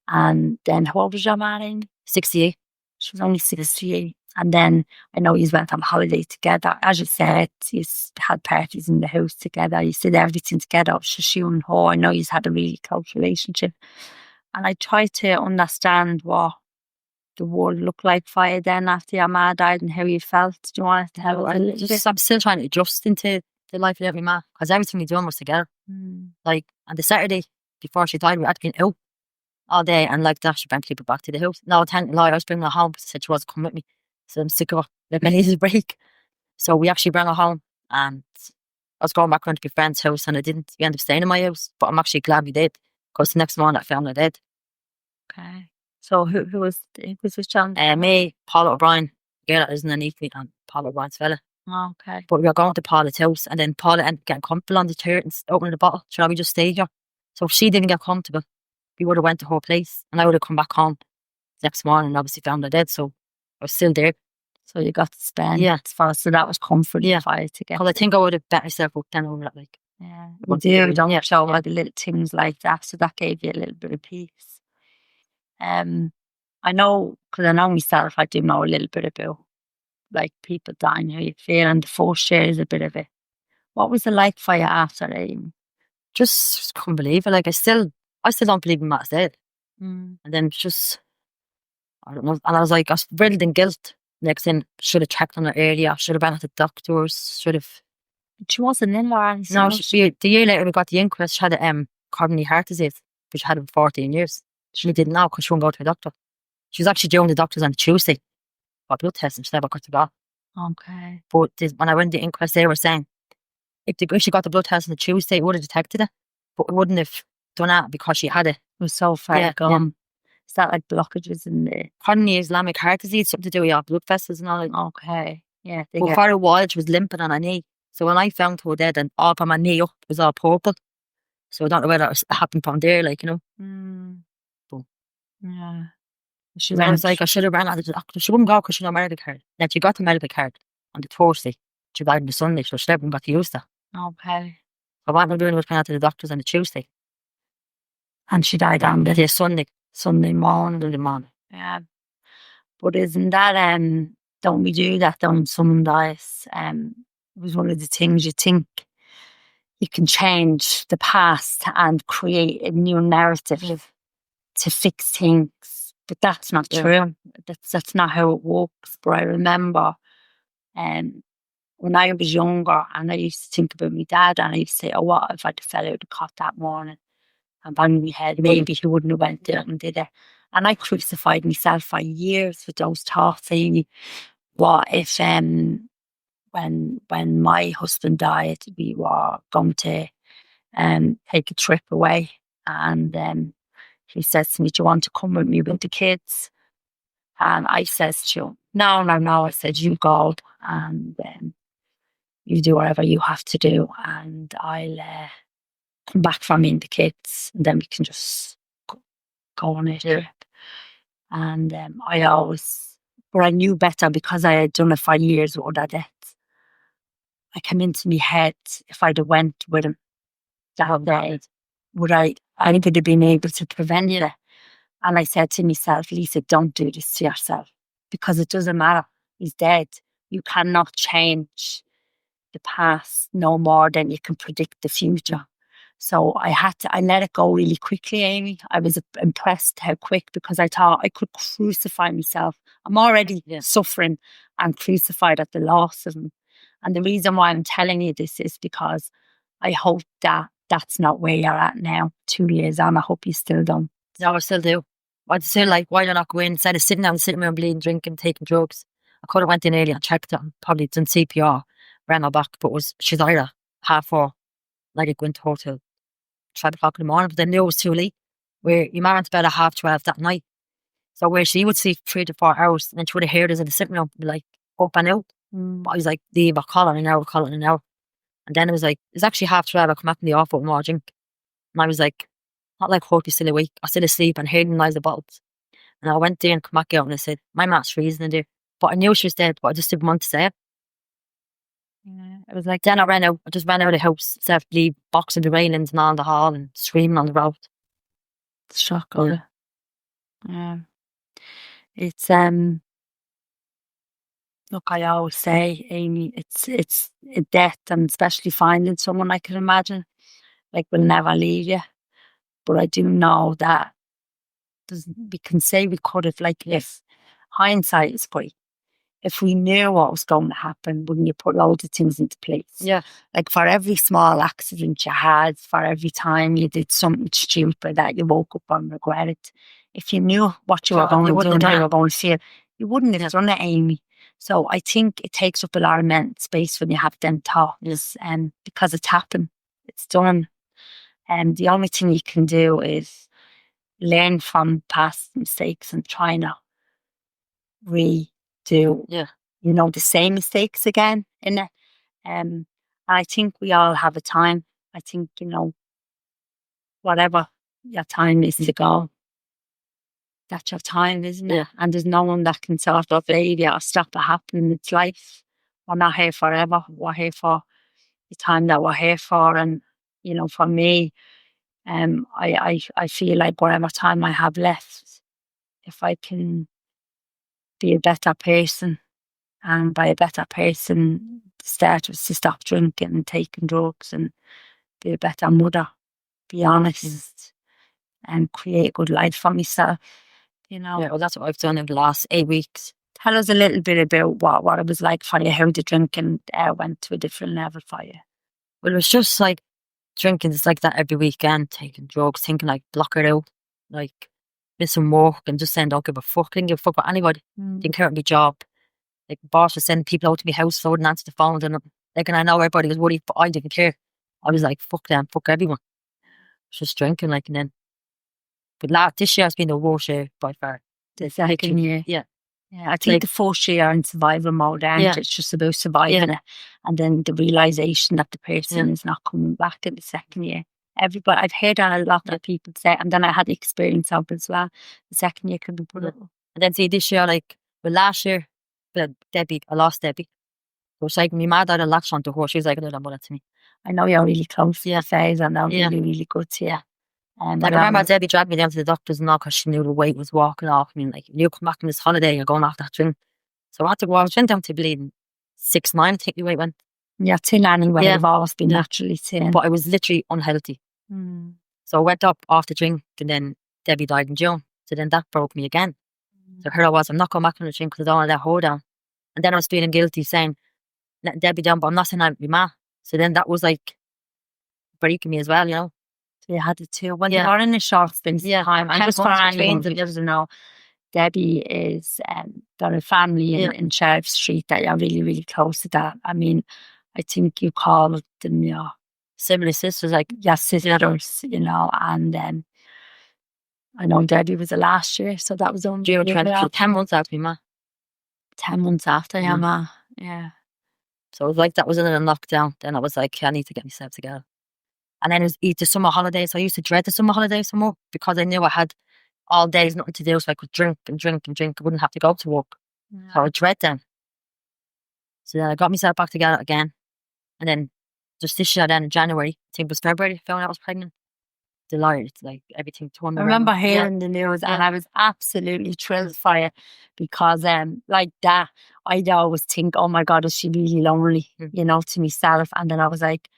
And then, how old was your ma, Amy? 68. She was only 68. And then I know you went on holiday together. As you said, you had parties in the house together. You did everything together. It was just you and her. I know you had a really close relationship. And I tried to understand what the world looked like for you then after your ma died and how you felt. Do you want to tell us a little bit? I'm still trying to adjust into the life of every man because everything we done was together. Like on the Saturday before she died, we had to get out all day and like that. She brought people back to the house. No, I can't lie. I was bringing her home. She said she wasn't coming with me, so I'm sick of her. Let me need a break. So we actually brought her home, and I was going back around to my friend's house, and I didn't. We ended up staying in my house, but I'm actually glad we did because the next morning I found her dead. Okay. So who was with John? Me, Paula O'Brien, girl that isn't underneath me, and Paula O'Brien's fella. Okay. But we were going to Paula's house, and then Paula ended up getting comfortable on the chair and opening the bottle. So we just stayed here. So if she didn't get comfortable, we would have went to her place, and I would have come back home next morning and obviously found her dead. So I was still there. So you got to spend. Yeah. So that was comforting for you to get. Because I think I would have bet myself up then over it. Like, yeah, you do, don't you? Show like little things like that. So that gave you a little bit of peace. I know, because I know myself, I do know a little bit about like people dying, how you feel, and the first year is a bit of it. What was it like for you after, Amy? Just couldn't believe it. Like I still don't believe in Matt's dead. And then just, I don't know. And I was like, I was riddled in guilt. Next thing, should have checked on her earlier. Should have been at the doctors. Should have. She wasn't in there or anything. No, the year later we got the inquest. She had a coronary heart disease, which she had for 14 years. She didn't know because she wouldn't go to a doctor. She was actually doing the doctors on Tuesday for blood tests and she never got to go. Okay. But when I went to the inquest, they were saying if she got the blood test on the Tuesday, it would have detected it, but it wouldn't have done that because she had it. It was so far gone. Yeah. Is that like blockages in the coronary Islamic heart disease? Something to do with your blood vessels and all that. Okay. Yeah. But for a while, she was limping on her knee. So when I found her dead and all from my knee up, it was all purple. So I don't know whether it happened from there, like, you know. But, yeah. I was like, I should have ran out of the doctor. She wouldn't go because she had no medical card. Then she got the medical card on the Thursday. She died on the Sunday, so she never got to use that. Okay. So what I'm doing was going out to the doctors on the Tuesday. And she died on the Sunday morning. Yeah. But isn't that, don't we do that when someone dies? It was one of the things you think you can change the past and create a new narrative to fix things. But that's not true. That's not how it works. But I remember when I was younger and I used to think about my dad and I used to say, oh, what if I'd fell out of the cot that morning and banged my head? Maybe he wouldn't have went out and did it. And I crucified myself for years with those thoughts, saying, what if when my husband died, we were going to take a trip away and he says to me, do you want to come with me with the kids? And I says to him, no. I said, you go. and you do whatever you have to do, and I'll come back from me and the kids, and then we can just go on a trip. And but I knew better because I had done it for years with other deaths. I came into my head, if I'd have went with him that day, I would have been able to prevent it. And I said to myself, Lisa, don't do this to yourself, because it doesn't matter. He's dead. You cannot change the past no more than you can predict the future. So I let it go really quickly, Amy. I was impressed how quick, because I thought I could crucify myself. I'm already suffering and crucified at the loss of him. And the reason why I'm telling you this is because I hope that that's not where you're at now, 2 years on. I hope you still don't. No, I still do. I'd still like, why not go in instead of sitting down, sitting around bleeding, drinking, taking drugs? I could have went in early and checked it and probably done CPR, ran her back, but she's either 4:30, like I went to her till 12 o'clock in the morning, but then knew it was too late. Where your man went to bed at 12:30 that night. So where she would sleep 3 to 4 hours, and then she would have heard us in the sitting room, be like, up and out. But I was like, leave, I'll call in an hour, call in an hour. And then it was like, it's actually 12:30, I come back in the office with more drink. And I was like, not like, hope you're still awake. I was still asleep and hearing the noise of bottles. And I went there and come back out and I said, my mat's freezing in there. But I knew she was dead, but I just didn't want to say it. Yeah, it was like, then I just ran out of the house, started bleed, boxing the railings and all in the hall and screaming on the road. Shock of it. Yeah. It's look, I always say, Amy, it's a death, and especially finding someone I can imagine, like, will never leave you. But I do know that we can say we could have, like, if hindsight is great. If we knew what was going to happen, wouldn't you put loads of things into place? Yeah. Like, for every small accident you had, for every time you did something stupid that you woke up and regretted, if you knew what you were going to do and how you were going to feel, you wouldn't have done it, Amy. So I think it takes up a lot of mental space when you have them thoughts, because it's happened, it's done. And the only thing you can do is learn from past mistakes and try not redo, the same mistakes again in it. And I think we all have a time. I think, whatever your time is to go, that's your time, isn't it? And there's no one that can sort of save you or stop it happening. It's life. We're not here forever. We're here for the time that we're here for. And, for me, I feel like whatever time I have left, if I can be a better person, and by a better person, start was to stop drinking and taking drugs and be a better mother, be honest, and create a good life for myself, Yeah, well, that's what I've done in the last 8 weeks. Tell us a little bit about what it was like for you, how the drinking went to a different level for you. Well, it was just like drinking, it's like that every weekend, taking drugs, thinking like block it out, like missing work and just saying don't give a fuck. Didn't give a fuck about anybody. Didn't care about my job. Like, boss was sending people out to my house so I wouldn't answer the phone. And like, and I know everybody was worried, but I didn't care. I was like, fuck them, fuck everyone. Just drinking, like, and then. But this year has been the worst year by far. The second year. Yeah. Yeah, I think the first year are in survival mode, and it's just about surviving it. And then the realisation that the person is not coming back in the second year. Everybody, I've heard a lot of people say, and then I had the experience of it as well. The second year can be brutal. And then see this year, like, well, last year, Debbie, I lost Debbie. So it's like, my mad had a latch onto her. She was like another mother to me. I know you're really close to your phase, and I'm really, really good to you. Like, I remember Debbie dragged me down to the doctors and all because she knew the weight was walking off me. Like, you come back from this holiday, you're going off that drink. So I had to go. I went down to bleeding 6'9", I think the weight went. Yeah, thin anyway. I've always been naturally thin. But I was literally unhealthy. So I went up off the drink, and then Debbie died in June. So then that broke me again. So here I was, I'm not going back on the drink because I don't want to let her down. And then I was feeling guilty saying, letting Debbie down, but I'm not saying I'm my ma. So then that was like breaking me as well, So you had the two. Well, you're in a short space of time. And just for anyone who doesn't know, Debbie is got a family in Sheriff Street that you're really, really close to that. I mean, I think you called them your similar sisters, like your sisters, and I know Debbie was the last year, so that was only 10 months after my ma. 10 months after your ma. Yeah. So it was like that was in a lockdown. Then I was like, I need to get myself together. And then it was the summer holidays. I used to dread the summer holidays some more because I knew I had all days nothing to do, so I could drink and drink and drink. I wouldn't have to go to work. So I would dread them. So then I got myself back together again. And then just this year then in January, I think it was February, I found out I was pregnant. Delighted, like everything turned I around. remember hearing the news and I was absolutely thrilled for you because like that, I'd always think, oh my God, is she really lonely, you know, to myself. And then I was like,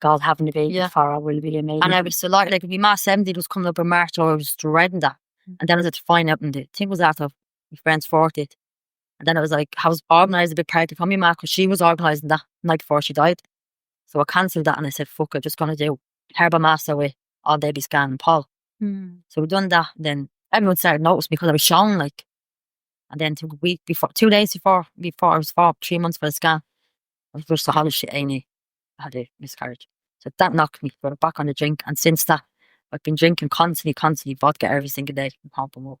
God, having a baby for her will be amazing. And I was delighted, like my March 70 was coming up in March, so I was dreading that. And then I was to find out, and the thing was after my friend's 40th. And then I was like, I was organised a big party for my ma because she was organising that night before she died. So I cancelled that and I said, fuck it, just going to do Herbal Master with all baby scan and Paul. So we done that. And then everyone started noticing because I was shown, like, and then 2 weeks before, 2 days before I was 3 months for the scan, I was just the hottest shit, Amy. I had a miscarriage. So that knocked me back on the drink. And since that, I've been drinking constantly vodka every single day from home from work.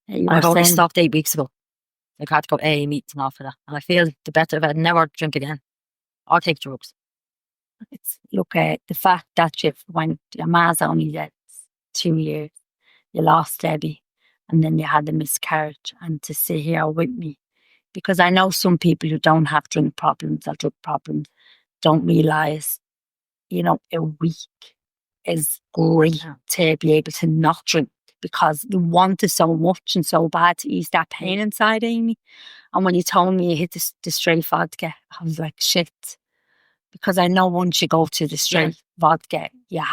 I've only stopped 8 weeks ago. Like I had to go AA meetings and all for that. And I feel the better if I never drink again. I'll take drugs. Look at the fact that when your ma's only dead 2 years, you lost Debbie and then you had a miscarriage, and to sit here with me, because I know some people who don't have drink problems or drug problems don't realise, you know, a week is great to be able to not drink because you want it so much and so bad to ease that pain inside, Amy. And when you told me you hit the straight vodka, I was like, shit. Because I know once you go to the straight vodka, you're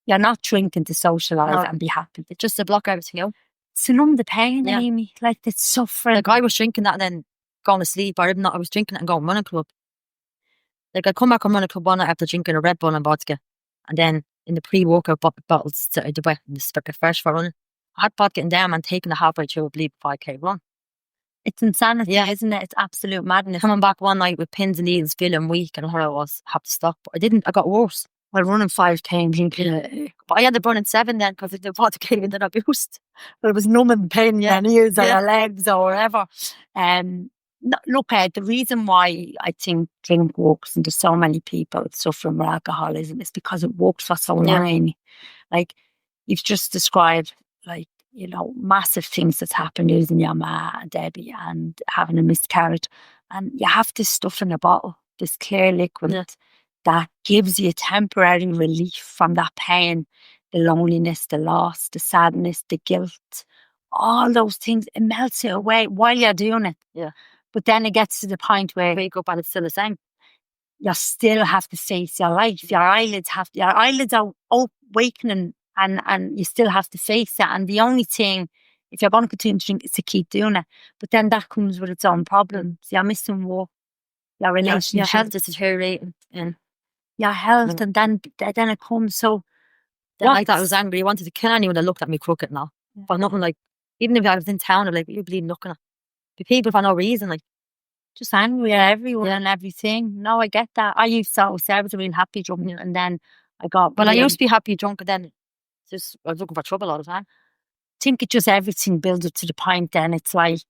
not drinking to socialise and be happy. It's just to block everything out. To numb the pain, Amy. Like it's suffering. Like I was drinking that and then going to sleep. I was drinking it and going running club. Like I'd come back from running club one night after drinking a Red Bull and vodka. And then in the pre-workout bottles that I did wet and the fresh for running, I had vodka and down and taking the halfway through a bleed 5k run. It's insanity, isn't it? It's absolute madness. Coming back one night with pins and needles, feeling weak, and I was have to stop. But I didn't. I got worse. Well, running 5k and drinking, but I ended up running 7 then because the vodka came in and I boost. But it was numbing pain in your ears or your legs or wherever. Look, the reason why I think drink works and there's so many people suffering with alcoholism is because it works for so long. Like you've just described, like, you know, massive things that's happened losing your ma and Debbie and having a miscarriage, and you have this stuff in a bottle, this clear liquid that gives you temporary relief from that pain, the loneliness, the loss, the sadness, the guilt, all those things. It melts it away while you're doing it. But then it gets to the point where you wake up and it's still the same. You still have to face your life. Your eyelids are awakening. And you still have to face it. And the only thing, if you're going to continue to drink, is to keep doing it. But then that comes with its own problems. You're missing work, your relationship. Your health is deteriorating. And your health, and then it comes. So, like that, I was angry. I wanted to kill anyone that looked at me crooked now. But nothing like, even if I was in town, I'm like, you believe looking at the people for no reason, like, just angry at everyone and everything. No, I get that. I used to say I was a real happy drunk, and then I got. Well, I used to be happy drunk, and then just I was looking for trouble all the time. I think it just everything builds up to the point. Then it's like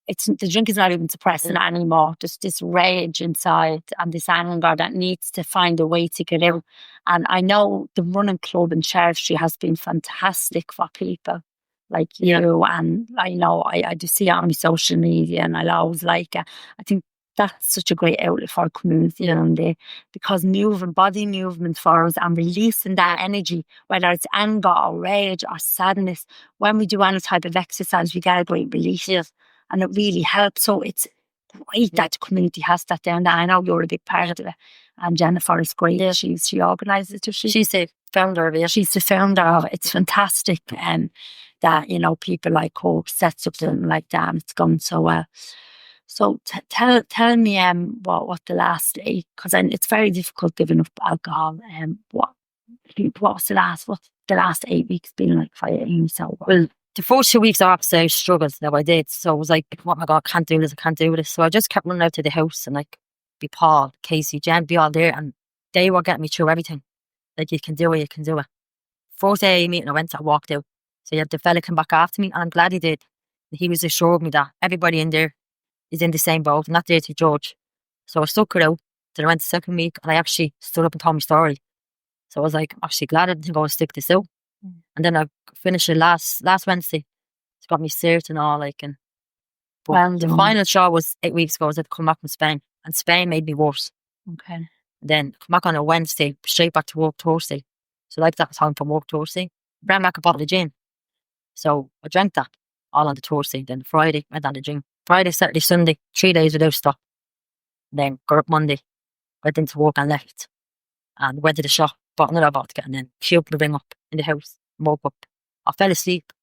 the drink is not even suppressing it anymore. Just this rage inside and this anger that needs to find a way to get out. And I know the running club in Sheriff Street has been fantastic for people like you. And I know I do see it on my social media, and I'll always like it. I think that's such a great outlet for our community around there, because body movement for us and releasing that energy, whether it's anger or rage or sadness, when we do any type of exercise, we get a great release. And it really helps. So it's great that the community has that down there. I know you're a big part of it. And Jennifer is great. She organises it. She's the founder of it. She's the founder of it. It's fantastic that, you know, people like her set something like that, and it's gone so well. So tell me what the last 8, because it's very difficult giving up alcohol. What's the last 8 weeks been like for you? So well, the first 2 weeks I absolutely struggled. Now I did. So it was like, oh my God, I can't do this. So I just kept running out to the house and like be Paul, Casey, Jen, be all there, and they were getting me through everything. Like, you can do it. First AA meeting, I walked out. So you had the fella come back after me, and I'm glad he did. He was assured me that everybody in there is in the same boat, not there to judge. So I stuck it out. Then I went the second week and I actually stood up and told my story. So I was like, I'm actually glad I didn't go and stick this out. And then I finished it last Wednesday. It's got me cert and all, like, and but Well the done. final show was 8 weeks ago. I was had to come back from Spain, and Spain made me worse. Okay. Then come back on a Wednesday, straight back to work Thursday. So like that time from work Thursday, brought back a bottle of gin. So I drank that all on the Thursday. Then Friday went on the gin. Friday, Saturday, Sunday, 3 days without stop. Then got up Monday, went into work and left, and went to the shop, bought another vodka, and then queued the ring up in the house. Woke up, I fell asleep.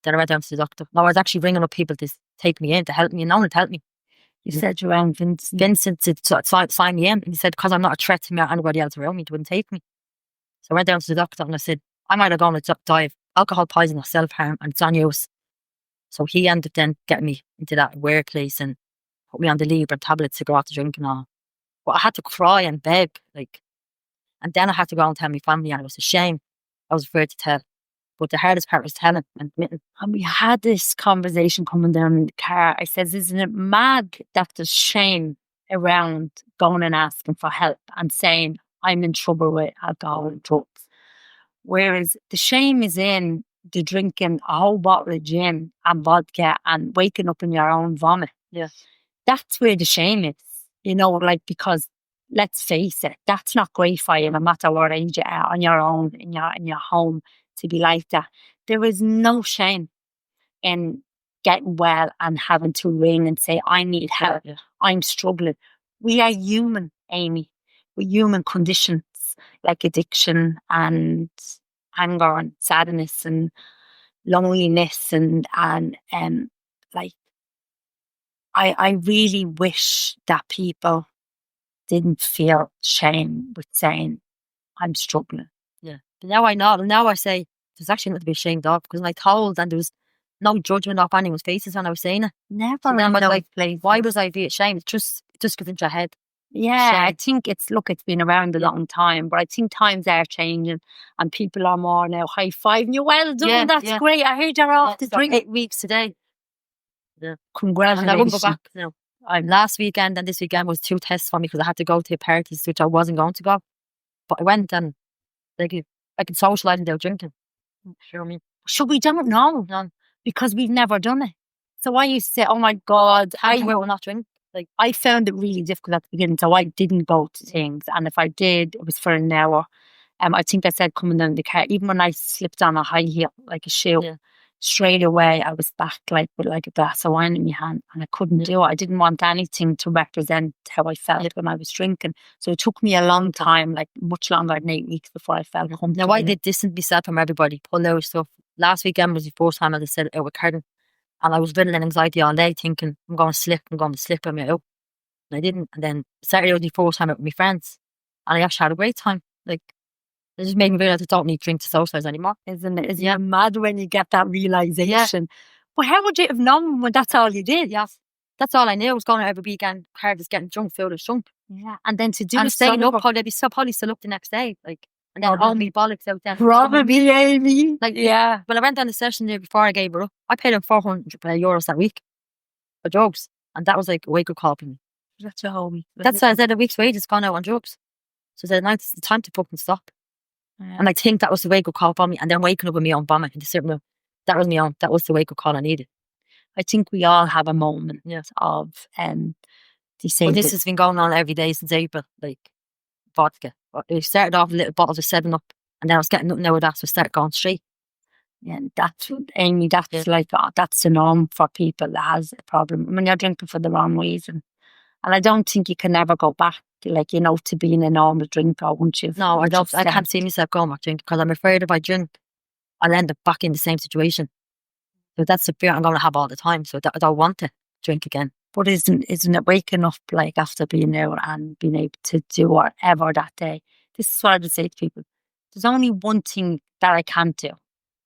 Then I went down to the doctor. No, I was actually ringing up people to take me in to help me, and no one to help me. You said you rang Vincent. Vincent to sign me in, and he said because I'm not a threat to me or anybody else around me, they wouldn't take me. So I went down to the doctor and I said I might have gone to die of alcohol poisoning or self harm, and it's on use. So he ended up then getting me into that workplace and put me on the Libra tablets to go out to drink and all. But I had to cry and beg, like, and then I had to go and tell my family, and it was a shame. I was afraid to tell. But the hardest part was telling and admitting. And we had this conversation coming down in the car. I says, isn't it mad that there's shame around going and asking for help and saying, I'm in trouble with alcohol and drugs? Whereas the shame is in the drinking a whole bottle of gin and vodka and waking up in your own vomit. Yeah. That's where the shame is, you know, like, because let's face it, that's not great for you no matter what age you are on your own, in your home, to be like that. There is no shame in getting well and having to ring and say, I need help. Yeah. I'm struggling. We are human, Amy. We're human conditions like addiction and anger and sadness and loneliness and like, I really wish that people didn't feel shame with saying, I'm struggling. Yeah. But now I know. Now I say there's actually nothing to be ashamed of, because I told, and there was no judgment off anyone's faces when I was saying it. Never. So then I was in like, those places. why was I be ashamed? It just goes into your head. Yeah, I Shame. think it's been around a long time, but I think times are changing and people are more now high fiving you. Well done, Yeah, that's yeah. great. I heard you're off the So drink. 8 weeks today. Yeah. And Congratulations. I wouldn't go back now. Last weekend and this weekend was 2 tests for me because I had to go to parties which I wasn't going to go. But I went and like I could socialise without drinking. Sure, I mean, So we don't know none. because we've never done it. So I used to say, oh my God, I will not drink. Like, I found it really difficult at the beginning, so I didn't go to things. And if I did, it was for an hour. I think I said coming down the car, even when I slipped on a high heel, like a shoe, Yeah. straight away I was back like with like a glass of wine in my hand, and I couldn't do it. I didn't want anything to represent how I felt when I was drinking. So it took me a long time, like much longer than 8 weeks before I felt comfortable. now I did distance myself from everybody, pull out stuff. Last weekend was the first time I just said it out with Karen, and I was riddling anxiety all day, thinking I'm going to slip on me out. And I didn't. And then Saturday was the first time out with my friends, and I actually had a great time. Like, it just made me realise I don't need drink to socialise anymore. Isn't it? Isn't it mad when you get that realisation? But how would you have known when that's all you did? Yes. That's all I knew. I was going out every weekend, hard as getting drunk, filled with drunk. Yeah. And then to do And it staying up, sober. they'd be probably still up the next day. Like, and then all me bollocks out there. Probably, Amy. Like, yeah. When I went on the session there before I gave her up, I paid them €400 that week for drugs. And that was like a wake-up call for me. That's a whole week. That's why I said a week's wages gone out on drugs. So I said, now it's the time to fucking stop. Yeah. And I think that was the wake-up call for me. And then waking up with my own vomit in the sitting room. That was that was the wake-up call I needed. I think we all have a moment Yes. of But this has been going on every day since April, like vodka. It started off with little bottles of 7-Up, and then I was getting nothing out of that, so I started going straight. Yeah, that's Amy. That's like that's the norm for people that has a problem when you're drinking for the wrong reason. And I don't think you can ever go back, like, you know, to being a normal drinker once you've. No, I don't. I stepped. can't see myself going back drinking because I'm afraid if I drink, I'll end up back in the same situation. So that's the fear I'm going to have all the time. So I don't want to drink again. But isn't it waking up like after being out and being able to do whatever that day? This is what I would say to people. There's only one thing that I can't do,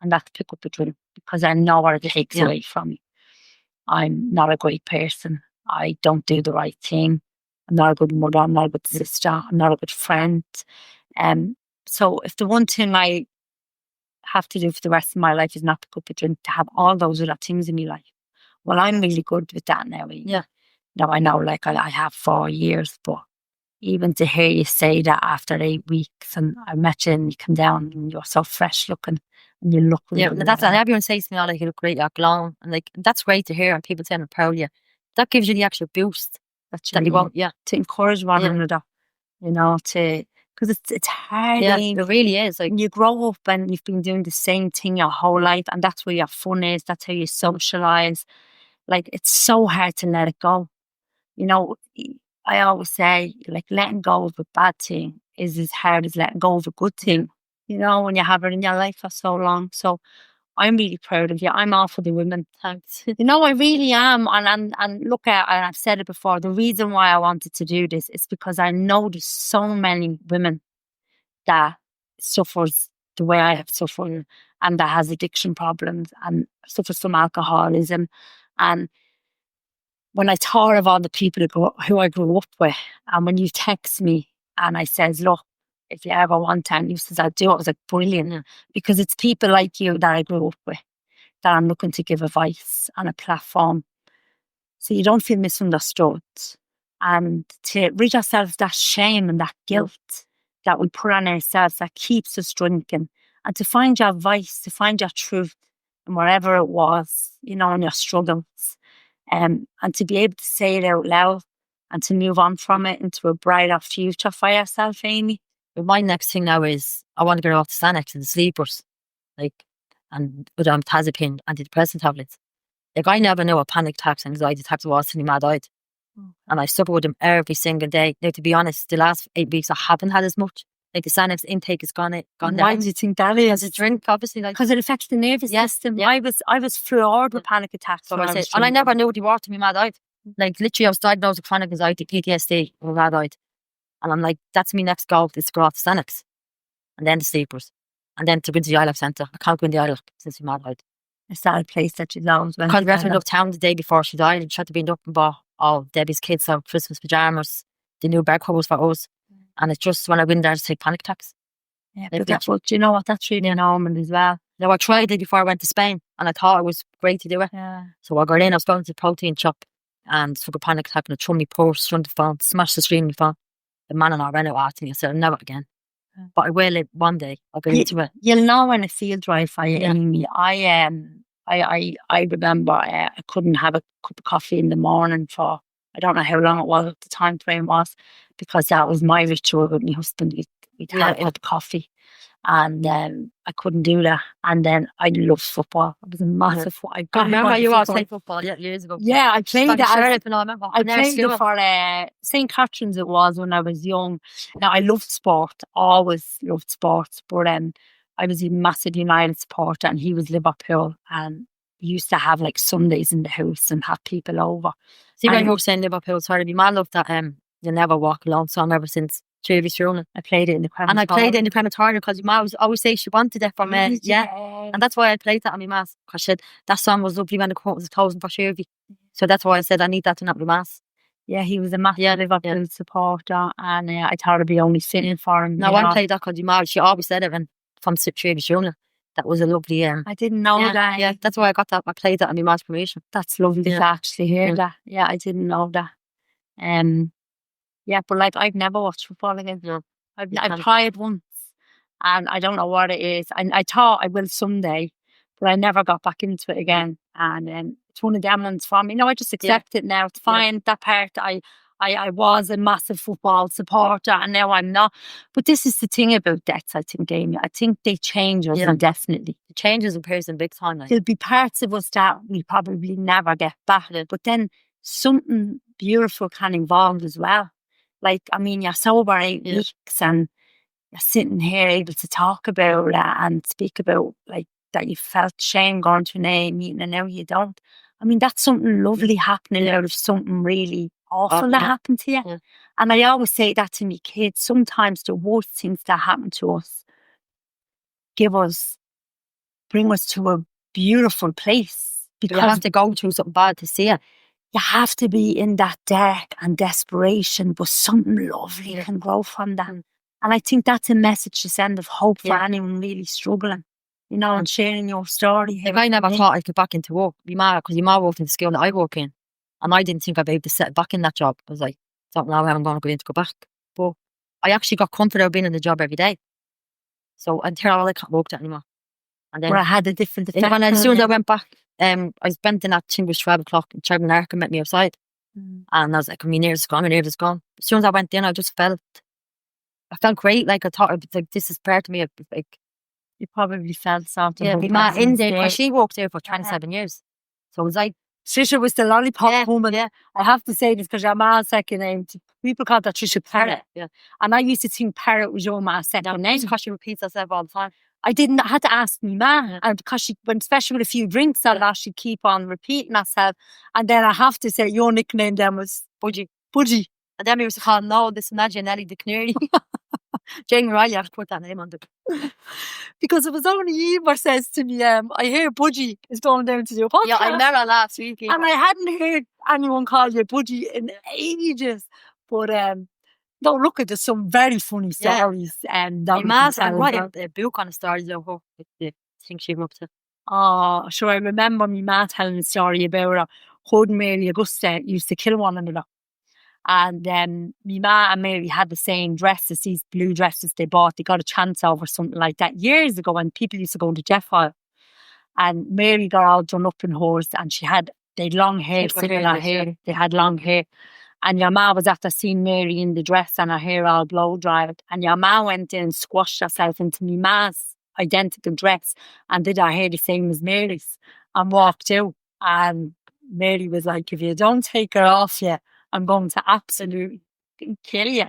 and that's pick up a drink, because I know what it takes away from me. I'm not a great person. I don't do the right thing. I'm not a good mother. I'm not a good sister. I'm not a good friend. So if the one thing I have to do for the rest of my life is not pick up a drink, to have all those other things in my life, well, I'm really good with that now. Yeah. Now, I know, like, I have 4 years, but even to hear you say that after 8 weeks, and I met you and you come down and you're so fresh looking and you look really and that's, well. and everyone says to me, oh, like, you look great, you're glowing. And like, that's great to hear. And people saying, I'm proud of you. That gives you the extra boost That's that you want. Yeah. to encourage one Yeah. another, you know, because it's hard. Yeah, Amy. it really is. Like, When you grow up and you've been doing the same thing your whole life, and that's where your fun is, that's how you socialize. Like, it's so hard to let it go. You know, I always say, like, letting go of a bad thing is as hard as letting go of a good thing, you know, when you have it in your life for so long. So I'm really proud of you. I'm all for the women. thanks. You know, I really am. And look at, and I've said it before, the reason why I wanted to do this is because I know there's so many women that suffers the way I have suffered, and that has addiction problems and suffers from alcoholism. And when I thought of all the people who I grew up with, and when you text me and I says, look, if you ever want to, and you says, I'll do it, I was like, brilliant. Yeah. Because it's people like you that I grew up with that I'm looking to give advice and a platform so you don't feel misunderstood, and to rid ourselves of that shame and that guilt that we put on ourselves that keeps us drinking, and to find your voice, to find your truth and whatever it was, you know, in your struggles, and to be able to say it out loud and to move on from it into a brighter future for yourself, Amy. But my next thing now is I want to get off the Xanax and the sleepers, like, and with tazapine, antidepressant tablets. Like, I never knew what panic attacks, anxiety attacks was till my died. And I suffer with them every single day. Now, to be honest, the last 8 weeks I haven't had as much. Like, the Xanax intake is gone Why down. do you think that is? As a drink, obviously, like, Because it affects the nervous system. Yeah. I was floored with panic attacks. So when I I said, was and I drinking. never knew what they were till my mad died. Like, literally, I was diagnosed with chronic anxiety, PTSD, when my mad died. And I'm like, that's my next goal, is to go off the Xanax. And then the sleepers. And then to go to the ILAC centre. I can't go in the ILAC since my mad died. Is that a place that you love? Because we had to be up town the day before she died, and she had to be up and bought all Debbie's kids out Christmas pyjamas, the new bed covers for us. And it's just when I went there to take panic attacks. Yeah, but do you know what? That's really normal as well. Now, I tried it before I went to Spain, and I thought it was great to do it. Yeah. So I got in, I was going to the protein shop and took a panic attack, and I threw my purse, threw the phone, smashed the screen of my phone. The man and I ran out after me. I said, I'll never again. But I will one day. I'll get into it. You'll know when it feels right for you, Amy. I remember I couldn't have a cup of coffee in the morning for, I don't know how long it was, what the time frame was, because that was my ritual with my husband. We'd have a cup of coffee, and I couldn't do that. And then I loved football. I was a massive football. I remember you all played football years ago. Yeah, I played that. I played it for St. Catherine's it was when I was young. Now, I loved sport, always loved sports, but I was a massive United supporter, and he was Liverpool, and we used to have like Sundays in the house and have people over. See, when you were saying Liverpool, sorry, my man loved that You'll Never Walk Alone song ever since Travis Ronan. I played it in the crematorium. And I played it in the crematorium because my mum always say she wanted it from me. Yeah. And that's why I played that on my mass. Because she said that song was lovely when the court was closing for Shervy. So that's why I said I need that to not be mass. Yeah, he was a massive Liverpool supporter, and I thought it'd be only fitting for him. No, I played that because my mum, she always said it from Travis Ronan. That was a lovely. I didn't know that. Yeah, that's why I got that. I played that on my mass promotion. That's lovely to actually hear that. Yeah, I didn't know that. Yeah, but like I've never watched football again. No. I've tried once, and I don't know what it is. I thought I will someday, but I never got back into it again. And it's one of them ones for me. No, I just accept it now. It's fine. That part, I was a massive football supporter, and now I'm not. But this is the thing about deaths, I think, Amy. I think they change us, definitely. It changes a person big time. Like. There'll be parts of us that we probably never get back. But then something beautiful can evolve as well. Like, I mean, you're sober 8 weeks, and you're sitting here able to talk about it and speak about, like, that you felt shame going to an AA meeting and now you don't. I mean, that's something lovely happening out of something really awful that happened to you. Yeah. And I always say that to my kids. Sometimes the worst things that happen to us bring us to a beautiful place. Because you have to go through something bad to see it. You have to be in that dark and desperation, but something lovely can grow from that. And I think that's a message to send of hope for anyone really struggling, you know, and sharing your story. If I never thought I'd get back into work, because your mom worked in the school that I work in. And I didn't think I'd be able to settle back in that job. I was like, don't know how I'm going to go back. But I actually got comfortable being in the job every day. So until I can't work that anymore. And then Where I had a different effect. and as soon as I went back, I spent in that thing was 12 o'clock and Trevor and met me outside. And I was like, my nerves is gone, my nerves is gone. As soon as I went in, I felt great. Like I thought, like, this is part of me. Like, you probably felt something. Yeah, my in there, she worked there for 27 years. So it was like, Trisha was the lollipop woman. Yeah. I have to say this because your ma's second name, people called that Trisha Parrot. Yeah. And I used to think Parrot was your ma's second name. Because she repeats herself all the time. I had to ask me ma, and because she, when especially with a few drinks and that, she'd keep on repeating herself. And then I have to say, your nickname then was Budgie. And then we used to call no, this Imagine Ellie the Canary. Jamie Riley, I have to put that name on the. Because it was only Emer says to me, I hear Budgie is going down to do a podcast. Yeah, I met her last week. And I hadn't heard anyone call you Budgie in ages. But don't look at there's some very funny stories. And my ma's writing a book on the stories of her, the things she wrote to. Oh, sure. I remember my ma telling a story about her. Hood and Mary Augusta used to kill one another. And my ma and Mary had the same dresses, these blue dresses they bought. They got a chance over something like that years ago when people used to go to Jeff Hall. And Mary got all done up in hers and they had long hair, they had long hair. And your ma was after seeing Mary in the dress and her hair all blow dried. And your ma went in and squashed herself into my ma's identical dress and did her hair the same as Mary's and walked out. And Mary was like, if you don't take her off yet, I'm going to absolutely kill you.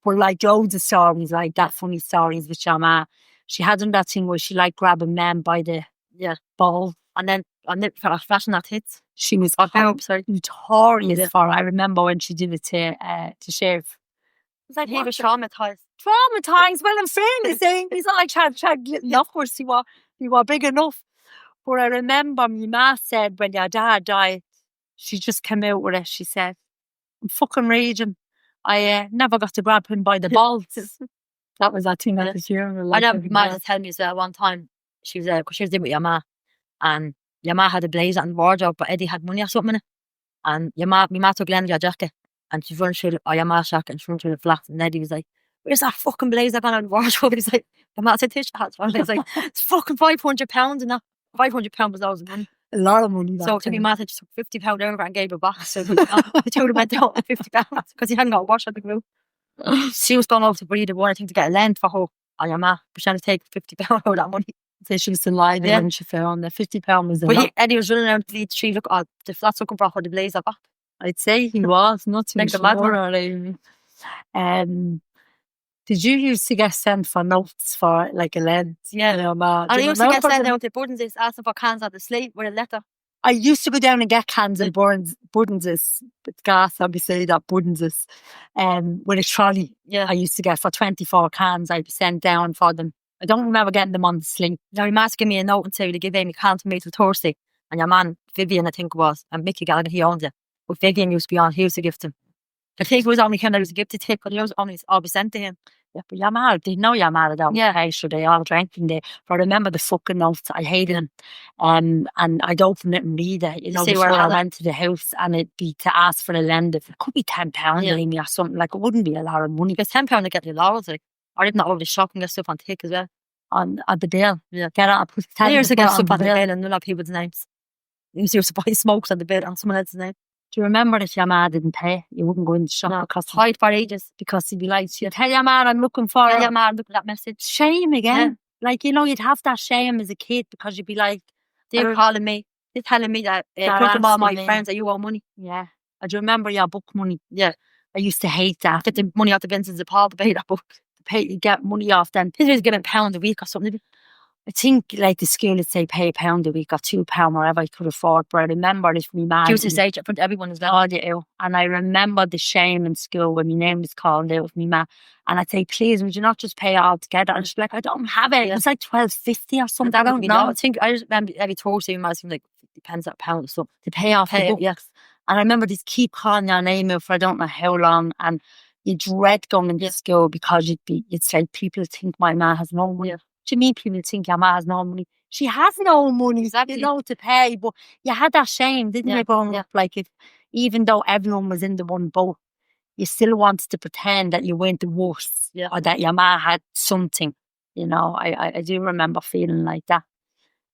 But like loads of stories like that, funny stories with your ma. She had done that thing where she liked grabbing men by the ball. And then flashing that hits. She was notorious for it. I remember when she did it to Sheriff. It was like he was traumatised. Traumatised? Well, in fairness, he's not like Chad little. Of course, he was big enough. But I remember my ma said when your dad died, she just came out with it. She said, I'm fucking raging. I never got to grab him by the balls. That was that thing at the funeral. I know my ma was telling me as well one time, she was in with your ma. And your ma had a blazer in the wardrobe, but Eddie had money or something in it. And my ma took Lenny's jacket and she's running through your ma's jacket and she's running through the flat. And Eddie was like, where's that fucking blazer gone out of the wardrobe? He's like, your ma said, "Tish, that's one." He's like, it's fucking £500 and that. £500 was always money. A lot of money. So to me, ma said, just took £50 over and gave it back. So the two went out with £50 because he hadn't got a wash at the group. She was going over to breed one, I think, to get a lend for her and your ma, but she had to take £50 out of that money. So she was still lying when she found the £50 was a lot. Eddie was running around the tree, look at the flats looking for her, the blazer back. I'd say he was, not too sure. Did you used to get sent for notes for like a lens? Yeah. You know, ma, I used to get sent out to Buddens asking for cans of the slate with a letter. I used to go down and get cans of Buddens, but gas, obviously, that Buddens, with a trolley. Yeah. I used to get for 24 cans, I'd be sent down for them. I don't remember getting them on the slate. Now, your ma's gave me a note and said to give Amy cans to me till Thursday. And your man, Vivian, I think it was, and Mickey Gallagher, he owned it. But Vivian used to be on, he used to give them. I think it was only him that was a gift tip, but he was only always sent to him. Yeah, but your ma, they know your ma down the sure they all drank in there. But I remember the fucking notes, I hated them. And I'd open it and read it, before I went to the house, and it'd be to ask for a lend. It could be £10 Amy, or something, like it wouldn't be a lot of money. Because £10 to get the laws, like, or if not over the shop and get stuff on tick as well. On the bill. Yeah. Get out, put 10 years to get stuff on the bill and none of people's names. You used to buy smokes on the bill on someone else's name. Do you remember if your ma didn't pay, you wouldn't go in the shop because hide for ages. Because he'd be like, tell your ma I'm looking for Tell your ma I'm looking at that message. Shame again. Yeah. Like, you'd have that shame as a kid because you'd be like, they're calling me, they're telling me that from all my friends that you owe money. Yeah. I do remember your book money. Yeah. I used to hate that. Get the money out of Vincent's and Paul to pay that book. You get money off them. He was getting £1 a week or something. I think like the school would say pay £1 a week or £2, whatever I could afford. But I remember if my man used to say it in front of everyone as well. And I remember the shame in school when my name was called out with me ma. And I'd say, please, would you not just pay it all together? And she'd be like, I don't have it. It was like $12.50 or something. I don't know. I just remember every Thursday my seemed like £50 a pound or something to pay off the books. Yes. And I remember these keep calling your name out for I don't know how long, and you dread going into school because you'd say people think my ma has no money. Yeah. Do you mean people think your ma has no money? She has no money, exactly. To pay, but you had that shame, didn't you, growing up? Like, if even though everyone was in the one boat, you still wanted to pretend that you weren't the worst or that your ma had something. You know, I do remember feeling like that.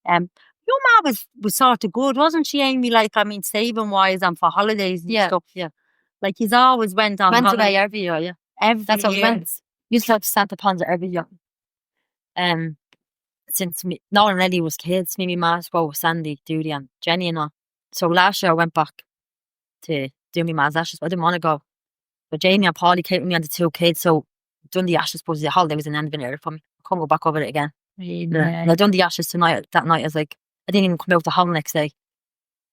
Your ma was sort of good, wasn't she, Amy? Like, I mean, saving wise and for holidays and stuff. Yeah. Like, he's always went on Went holiday away every year, yeah. That's what we went. Used to have Santa Ponza every year. Since Noel and Eddie was kids, me and my ma's go with Sandy, Judy and Jenny and all. So last year I went back to do my ma's ashes, but I didn't want to go. But Jamie and Paulie came with me and the 2 kids, so done the ashes, but the holiday was an end of an era for me. I couldn't go back over it again. And I done the ashes tonight. That night I was like, I didn't even come out the home next day.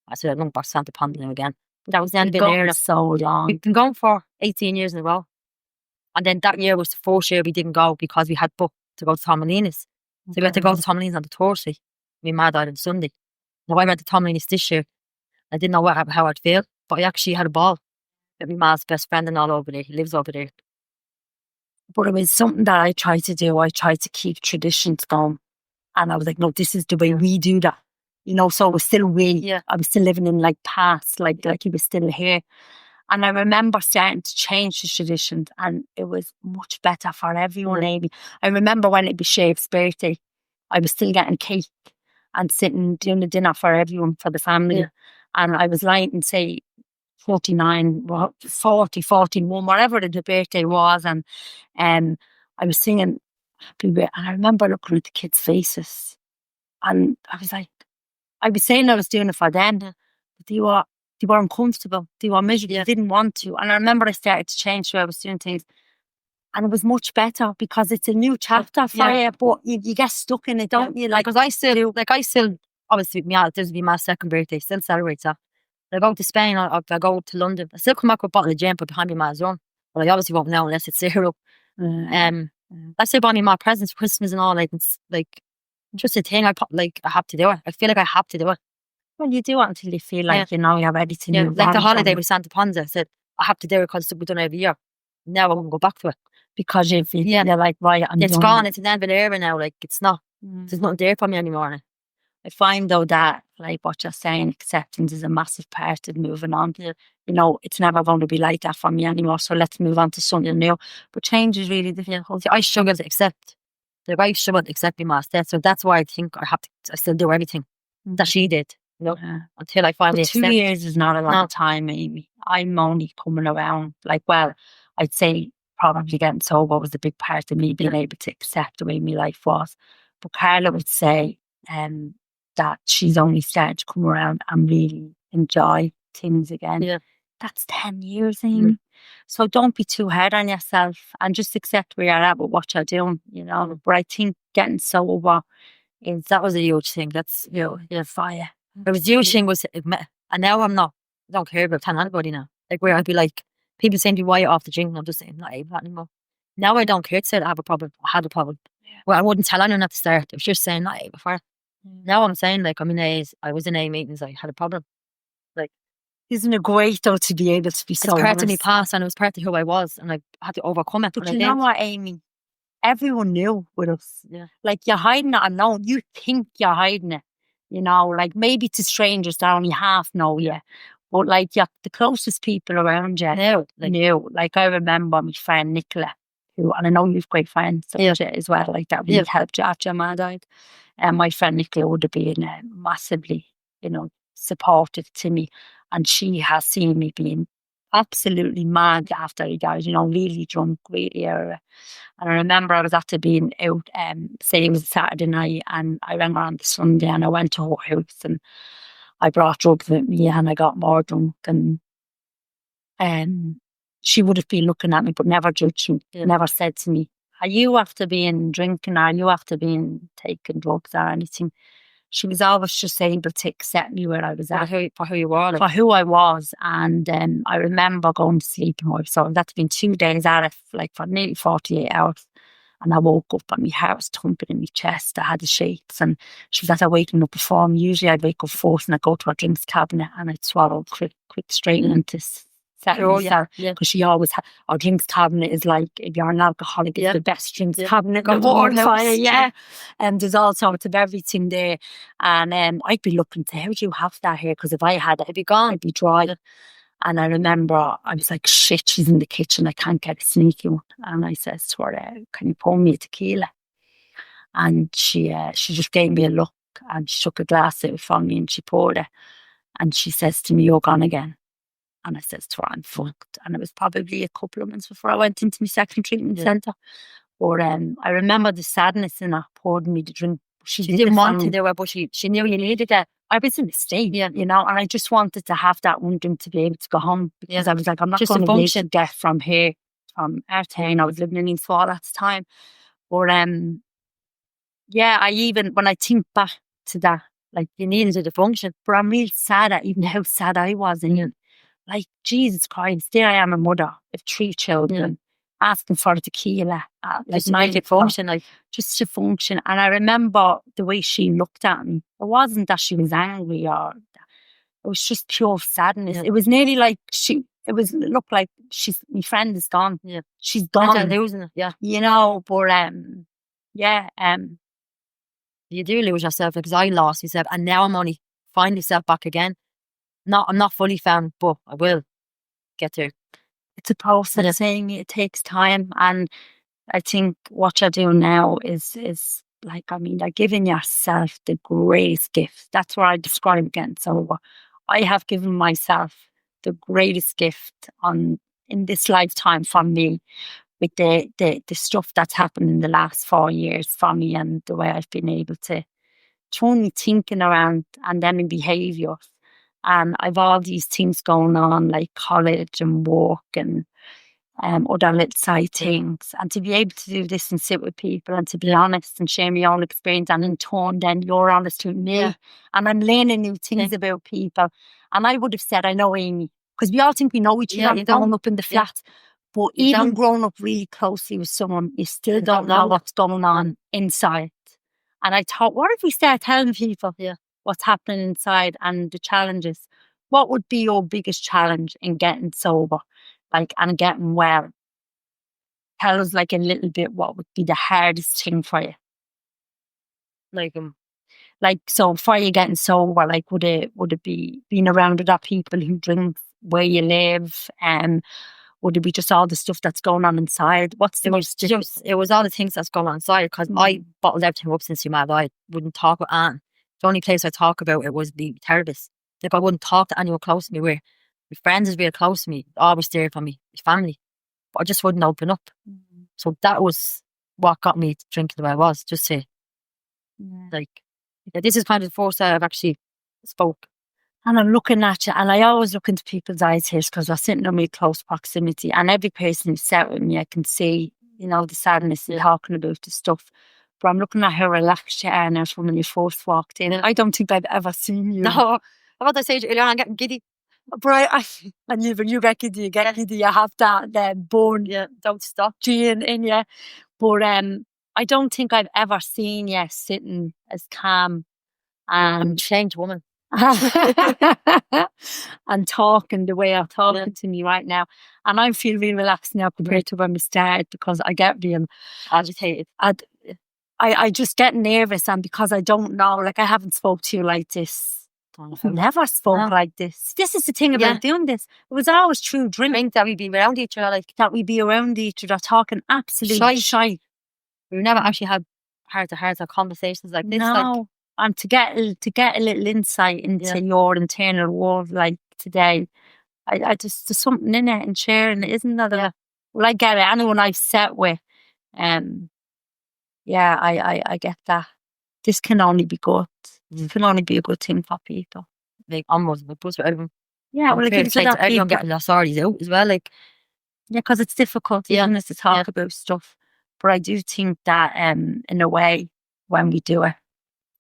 I said I'd look back Santa Ponza now again. That was the end of an era. So long. We've been going for 18 years in a row. And then that year was the 4th year we didn't go because we had booked to go to Tomlini's. So we had to go to Tomlini's on the Thursday. My ma died on Sunday. Now I went to Tomlini's this year. I didn't know how I'd feel, but I actually had a ball. With my ma's best friend and all over there. He lives over there. But it was something that I tried to do. I tried to keep traditions going. And I was like, no, this is the way we do that. You know, so it was still we. Yeah. I was still living in like past, like he was still here. And I remember starting to change the traditions, and it was much better for everyone, Amy. I remember when it was Shave's birthday, I was still getting cake and sitting doing the dinner for everyone, for the family. And I was lighting, say, 49, 40, 41, whatever the birthday was. And I was singing Happy Birthday. And I remember looking at the kids' faces. And I was like, I was saying I was doing it for them, but they were uncomfortable. They were miserable. They didn't want to. And I remember I started to change the way I was doing things. And it was much better because it's a new chapter for you, but you get stuck in it, don't you? Like, because I still, obviously, this will be my 2nd birthday, still celebrate that. I go to Spain, I go to London. I still come back with a bottle of gin, but behind me ma's run. But I obviously won't know unless it's 0. I still buy me my presents for Christmas and all. Like, it's like just a thing. I have to do it. I feel like I have to do it. Well, you do it until you feel like you know you're ready to move like on. the holiday with Santa Ponza, I said I have to do it because we've done it every year. Now I won't go back to it because you're like, right, it's gone. It's an end of an era now. Like, it's not. There's nothing there for me anymore. I find though that, like what you're saying, acceptance is a massive part of moving on. You know, it's never going to be like that for me anymore. So let's move on to something new. But change is really difficult. I struggle to accept. Like, I struggle to accept my ma's death. So that's why I think I still do everything that she did. You know, until I finally accept. 2 years is not a long time, Amy. I'm only coming around. Like, well, I'd say probably getting sober was a big part of me being able to accept the way my life was. But Carla would say that she's only started to come around and really enjoy things again. That's 10 years, Amy. So don't be too hard on yourself and just accept where you're at with what you're doing, you know. But I think getting sober that was a huge thing. That's fire. It was a huge thing, and now I'm not. I don't care about telling anybody now. Like, where I'd be like, people saying to me, why are you off the drink? And I'm just saying, I'm not able to anymore. Now I don't care to say that I have a problem. I had a problem. Well, I wouldn't tell anyone at the start. I was just saying, not able for it. Now I'm saying, like, I'm in A's. I was in A meetings. I had a problem. Like, isn't it great though to be able to be so? It's part of me past, and it was part of who I was, and I had to overcome it. But you know what, Amy? Everyone knew with us. Like, you're hiding it unknown. You think you're hiding it. You know, like maybe to strangers that only half know you. But like, the closest people around you knew. Like, I remember my friend Nicola, who, and I know you've great friends as well, like that really helped you after your ma died. And my friend Nicola would have been massively, you know, supportive to me. And she has seen me being absolutely mad after he died, you know, really drunk, really. And I remember I was after being out, say it was a Saturday night, and I rang her on the Sunday and I went to her house and I brought drugs with me and I got more drunk, and she would have been looking at me but never judged me, never said to me, are you after being drinking, or are you after being taking drugs or anything? She was always just able to accept me where I was at. For who you were. For who I was. And I remember going to sleep, and so that's been 2 days at it, like for nearly 48 hours. And I woke up and my heart was thumping in my chest. I had the shakes, and she was after waking up before me. Usually I'd wake up first and I'd go to her drinks cabinet and I'd swallow quick straight into because she always had, our drinks cabinet is like, if you're an alcoholic, it's the best drinks cabinet in the world. And there's all sorts of everything there. And I'd be looking to, how do you have that here? Because if I had it, it'd be gone, it'd be dry. And I remember I was like, shit, she's in the kitchen. I can't get a sneaky one. And I says to her, can you pour me a tequila? And she just gave me a look and she took a glass out from me and she poured it. And she says to me, you're gone again. And I says to her, I'm fucked. And it was probably a couple of months before I went into my second treatment centre. But I remember the sadness in her pouring me the drink. She didn't want to do it, but she knew you needed it. I was in a state, you know, and I just wanted to have that one drink to be able to go home because I was like, I'm not going to wait to get from here, from our town. I was living in East Fall at the time. But yeah, when I think back to that, like you needed the function, but I'm real sad at even how sad I was. And like, Jesus Christ, there I am, a mother of 3 children, asking for a tequila. Like, just to function, like, just to function. And I remember the way she looked at me. It wasn't that she was angry or, it was just pure sadness. It was nearly like it looked like my friend is gone. Yeah. She's gone. Losing it, yeah. You know, but, you do lose yourself because I lost myself and now I'm only finding myself back again. I'm not fully found, but I will get there. It's a process, saying it takes time. And I think what you're doing now is like, I mean, you're giving yourself the greatest gift. That's what I describe again. So I have given myself the greatest gift in this lifetime from me with the stuff that's happened in the last 4 years for me and the way I've been able to turn me thinking around and then in behaviour. And I've all these things going on like college and work and other little side things. And to be able to do this and sit with people and to be honest and share my own experience and in turn then you're honest with me. And I'm learning new things about people. And I would have said, I know Amy, because we all think we know each other growing up in the flat. But even growing up really closely with someone, you still don't know what's going on inside. And I thought, what if we start telling people what's happening inside and the challenges? What would be your biggest challenge in getting sober, like, and getting well? Tell us like a little bit what would be the hardest thing for you. Like so for you getting sober, like would it be being around other people who drink where you live, and would it be just all the stuff that's going on inside? It was all the things that's going on inside because I bottled everything up since you met. I wouldn't talk with Anne. The only place I talk about it was the therapist. Like I wouldn't talk to anyone close to me. Where my friends is real close to me, always there for me, my family, but I just wouldn't open up. So that was what got me drinking the way I was. Just say, this is kind of the first time I've actually spoke. And I'm looking at you, and I always look into people's eyes here because we're sitting in really close proximity. And every person who's sat with me, I can see, you know, the sadness and talking about the stuff. But I'm looking at how relaxed you are now from when you first walked in. And I don't think I've ever seen you. No, what did I say earlier on? I'm getting giddy. But when you get giddy, you get giddy. You have that born, don't stop gene in you. But I don't think I've ever seen you sitting as calm and changed woman. And talking the way you're talking to me right now, and I feel really relaxed now compared to when we started because I get real agitated. I just get nervous, and because I don't know, like I haven't spoke to you like this. I've never spoke like this. This is the thing about doing this. It was always true drink that we'd be around each other, like that we'd be around each other talking absolutely shy. We never actually had heart-to-heart conversations like this. No. And to get a little insight into your internal world, like today, I just there's something in it and sharing it, isn't there? Well, I get it. Anyone I've sat with, I get that. This can only be good. It can only be a good thing for people. Like almost the buzz for everyone. Yeah, well, it gives everyone getting their stories out as well. Like, because it's difficult, isn't it, to talk about stuff. But I do think that, in a way, when we do it,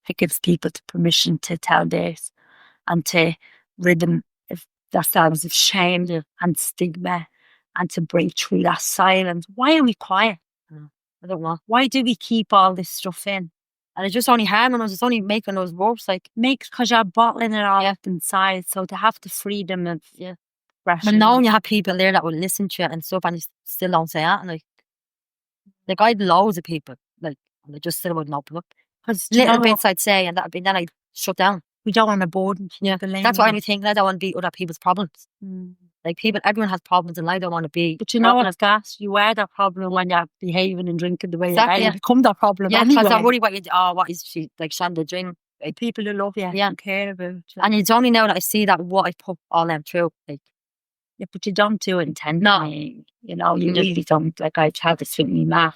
it gives people the permission to tell theirs and to rid them of themselves of shame and stigma and to break through that silence. Why are we quiet? I don't know. Why do we keep all this stuff in? And it's just only harming us. It's only making us worse. Like, because you're bottling it all up inside. So to have the freedom of expression. And knowing you have people there that will listen to you and stuff, and you still don't say that. And like I had loads of people, like, and they just still wouldn't open up. Because little bits I'd say, and then I'd shut down. We don't want to burden. That's what I think. I don't want to be other people's problems. Like people, everyone has problems, and I don't want to be. But you know what's gas? You are that problem when you're behaving and drinking the way you are. You become that problem Yeah, anyway. because I worry what is she like? Shanda drink. Like, people who love you and care about you. And it's only now that I see that what I put all them through. Like, yeah, but you don't do it intentionally. You know, you really don't. Like, I've had this with me, Ma.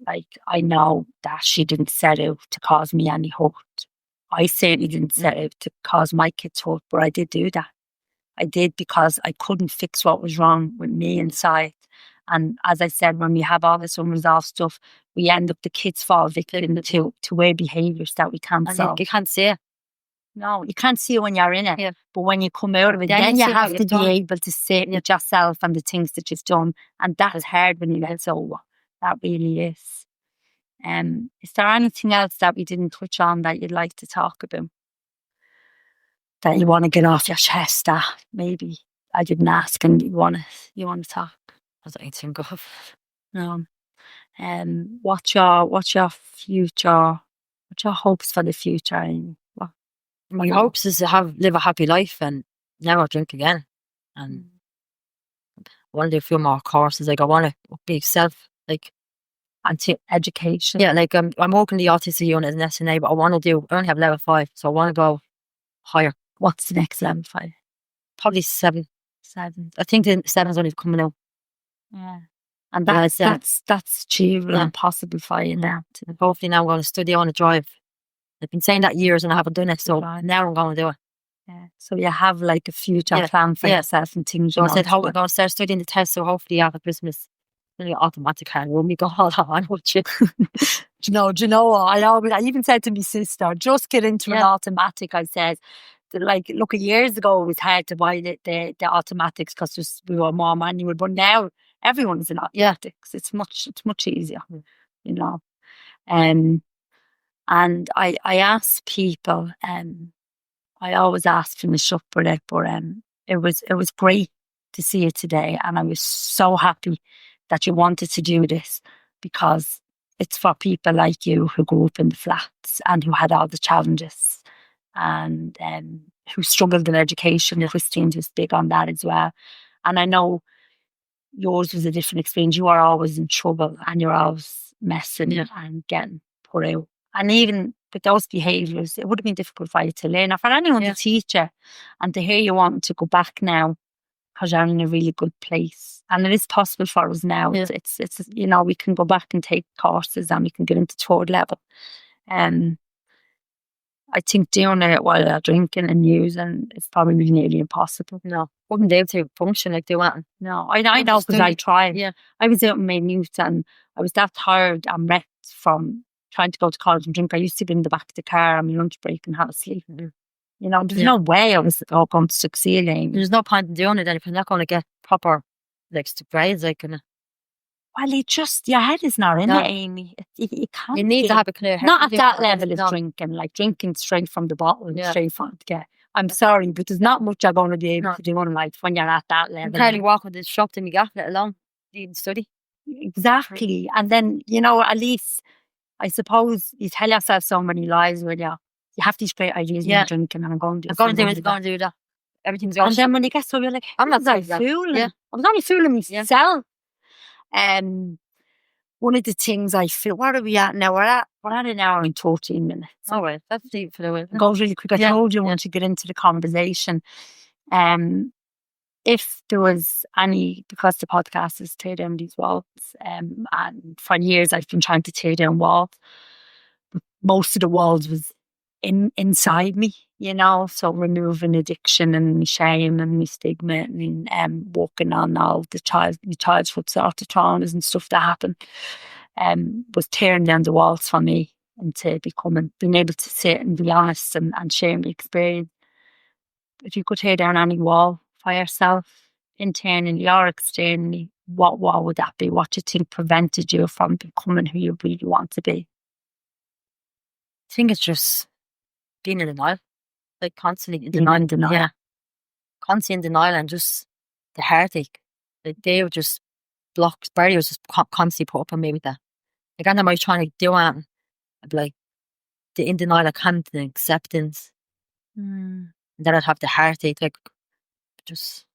Like, I know that she didn't set out to cause me any hurt. I certainly didn't set out to cause my kids hurt, but I did do that. I did, because I couldn't fix what was wrong with me inside. And as I said, when we have all this unresolved stuff, we end up, the kids fall victim to our behaviours that we can't solve. You can't see it. No, you can't see it when you're in it. Yeah. But when you come out of it, then you have to be able to sit with yourself and the things that you've done. And that is hard when you get sober. That really is. Is there anything else that we didn't touch on that you'd like to talk about? That you want to get off your chest, that maybe I didn't ask and you want to talk? I don't think of. No. What's your future? What's your hopes for the future? And my hopes is to live a happy life and never drink again. And I want to do a few more courses. Like, I want to be education. Yeah, like I'm working the autistic unit as an SNA, but I only have level 5, so I want to go higher. What's the next level 5? Probably 7. 7. I think the 7's only coming out. Yeah. And that's achievable and possible for you now. Hopefully now I'm going to study, I want to drive. I've been saying that years and I haven't done it, so now I'm going to do it. Yeah. So you have like a future plan for yourself and things. So I said, I'm going to start studying the test, so hopefully after Christmas, the automatic car will me go all on with you. Do you know what? I even said to my sister, just get into an automatic. I said, like, look, years ago it was hard to buy the automatics because we were more manual, but now everyone's in automatics. It's much easier, you know. And I ask people, I always ask from the shop for it, but it was great to see it today, and I was so happy that you wanted to do this, because it's for people like you who grew up in the flats and who had all the challenges and who struggled in education. Christine's was big on that as well. And I know yours was a different experience. You are always in trouble and you're always messing and getting put out. And even with those behaviours, it would have been difficult for you to learn, or for anyone to teach you, and to hear you wanting to go back now because you're in a really good place. And it is possible for us now. Yeah. It's you know, we can go back and take courses and we can get into 3rd level. I think doing it while you're drinking and using is probably nearly impossible. No, wouldn't be able to function like they want. No, I know, because I tried. Yeah. I was out in my youth and I was that tired and wrecked from trying to go to college and drink. I used to get in the back of the car on my lunch break and have a sleep. You know, there's no way I was going to succeed. There's no point in doing it then if you're not going to get proper grades. Well, your head is not in it, Amy. You can't. You need to have a clear head. Not at that level of drinking, like drinking straight from the bottle, straight from the get. I'm sorry, but there's not much you're going to be able to do in life when you're at that level. You can't really walk with the shop to me gaff, let alone even study. Exactly. And then, you know, at least, I suppose, you tell yourself so many lies where you have these great ideas when you're drinking, and I'm going to do that. Everything's going. And then when you get so, you're like, I'm not fooling. Yeah. I was only fooling myself. One of the things I feel, where are we at now? We're at an hour and 14 minutes. Oh, well, that's deep for the way. It goes really quick. I told you once you get into the conversation. If there was any, because the podcast is tear down these walls, and for years I've been trying to tear down walls. Most of the walls was inside me, you know, so removing addiction and shame and stigma and working on all the childhood sort of traumas and stuff that happened, was tearing down the walls for me into being able to sit and be honest and share my experience. If you could tear down any wall for yourself, internally or externally, what wall would that be? What do you think prevented you from becoming who you really want to be? I think it's just being in denial, like constantly in denial. Yeah, constantly in denial, and just the heartache. Like they would just block, Barry was just constantly put up on me with that. Like anytime I was trying to do it, I'd be like, the in denial, I can't, the acceptance. And then I'd have the heartache, like just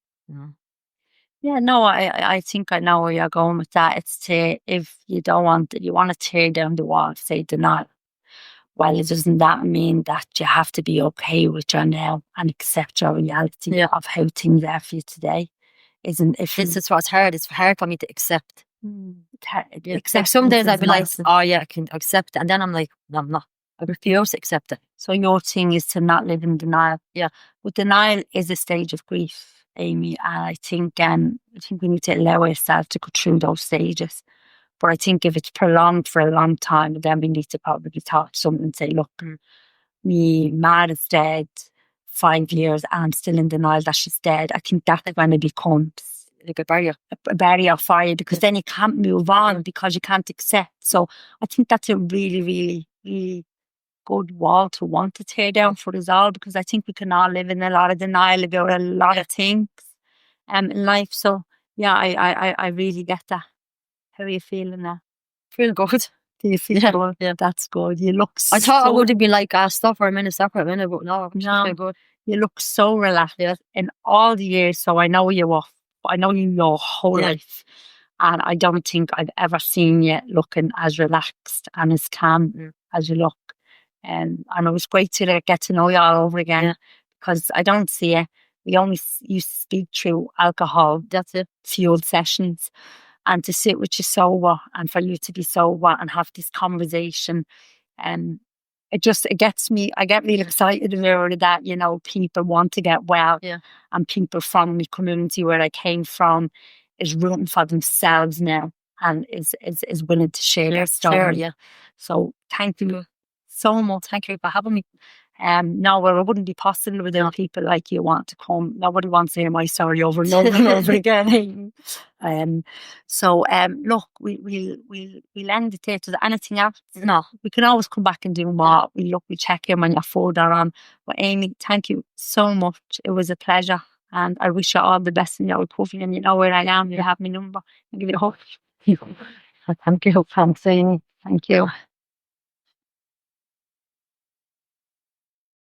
Yeah, no, I think I know where you're going with that. It's to, if you don't want, you want to tear down the wall, say denial. Well, it doesn't that mean that you have to be okay with your now and accept your reality Yeah. of how things are for you today. Isn't if This is what's hard. It's hard for me to accept. Like accept some days I'd be like, nice. oh yeah, I can accept it. And then I'm like, no, I'm not. I refuse to accept it. So your thing is to not live in denial. Yeah. But denial is a stage of grief, Amy. And I think we need to allow ourselves to go through those stages. But I think if it's prolonged for a long time, then we need to probably talk to someone and say, look, me mad is dead 5 years and I'm still in denial that she's dead. I think that's when it becomes Like a barrier. a barrier for you, because then you can't move on because you can't accept. So I think that's a really, really, really good wall to want to tear down for us all, because I think we can all live in a lot of denial about a lot of things in life. So yeah, I really get that. How are you feeling now? Feel good. Do you feel good? Yeah. That's good. You look I thought I would be like, stop for a minute, but no, I feel good. You look so relaxed in all the years. So I know you I know you your whole life. And I don't think I've ever seen you looking as relaxed and as calm as you look. And it was great to get to know you all over again, because I don't see it. We only used to speak through alcohol. That's it. Fueled sessions. And to sit with you sober, and for you to be sober and have this conversation, and it gets me. I get really excited about that. You know, people want to get well, and people from the community where I came from is rooting for themselves now, and is willing to share their story. So thank you so much. Thank you for having me. No, it wouldn't be possible without people like you want to come. Nobody wants to hear my story over and over and over again. So look, we'll end it there. Is there anything else? No, we can always come back and do more. We check in when you're further on. But Amy, thank you so much. It was a pleasure, and I wish you all the best in your recovery. And you know where I am. You have my number. I'll give you a hug. Thank you. Thanks, Amy. Thank you.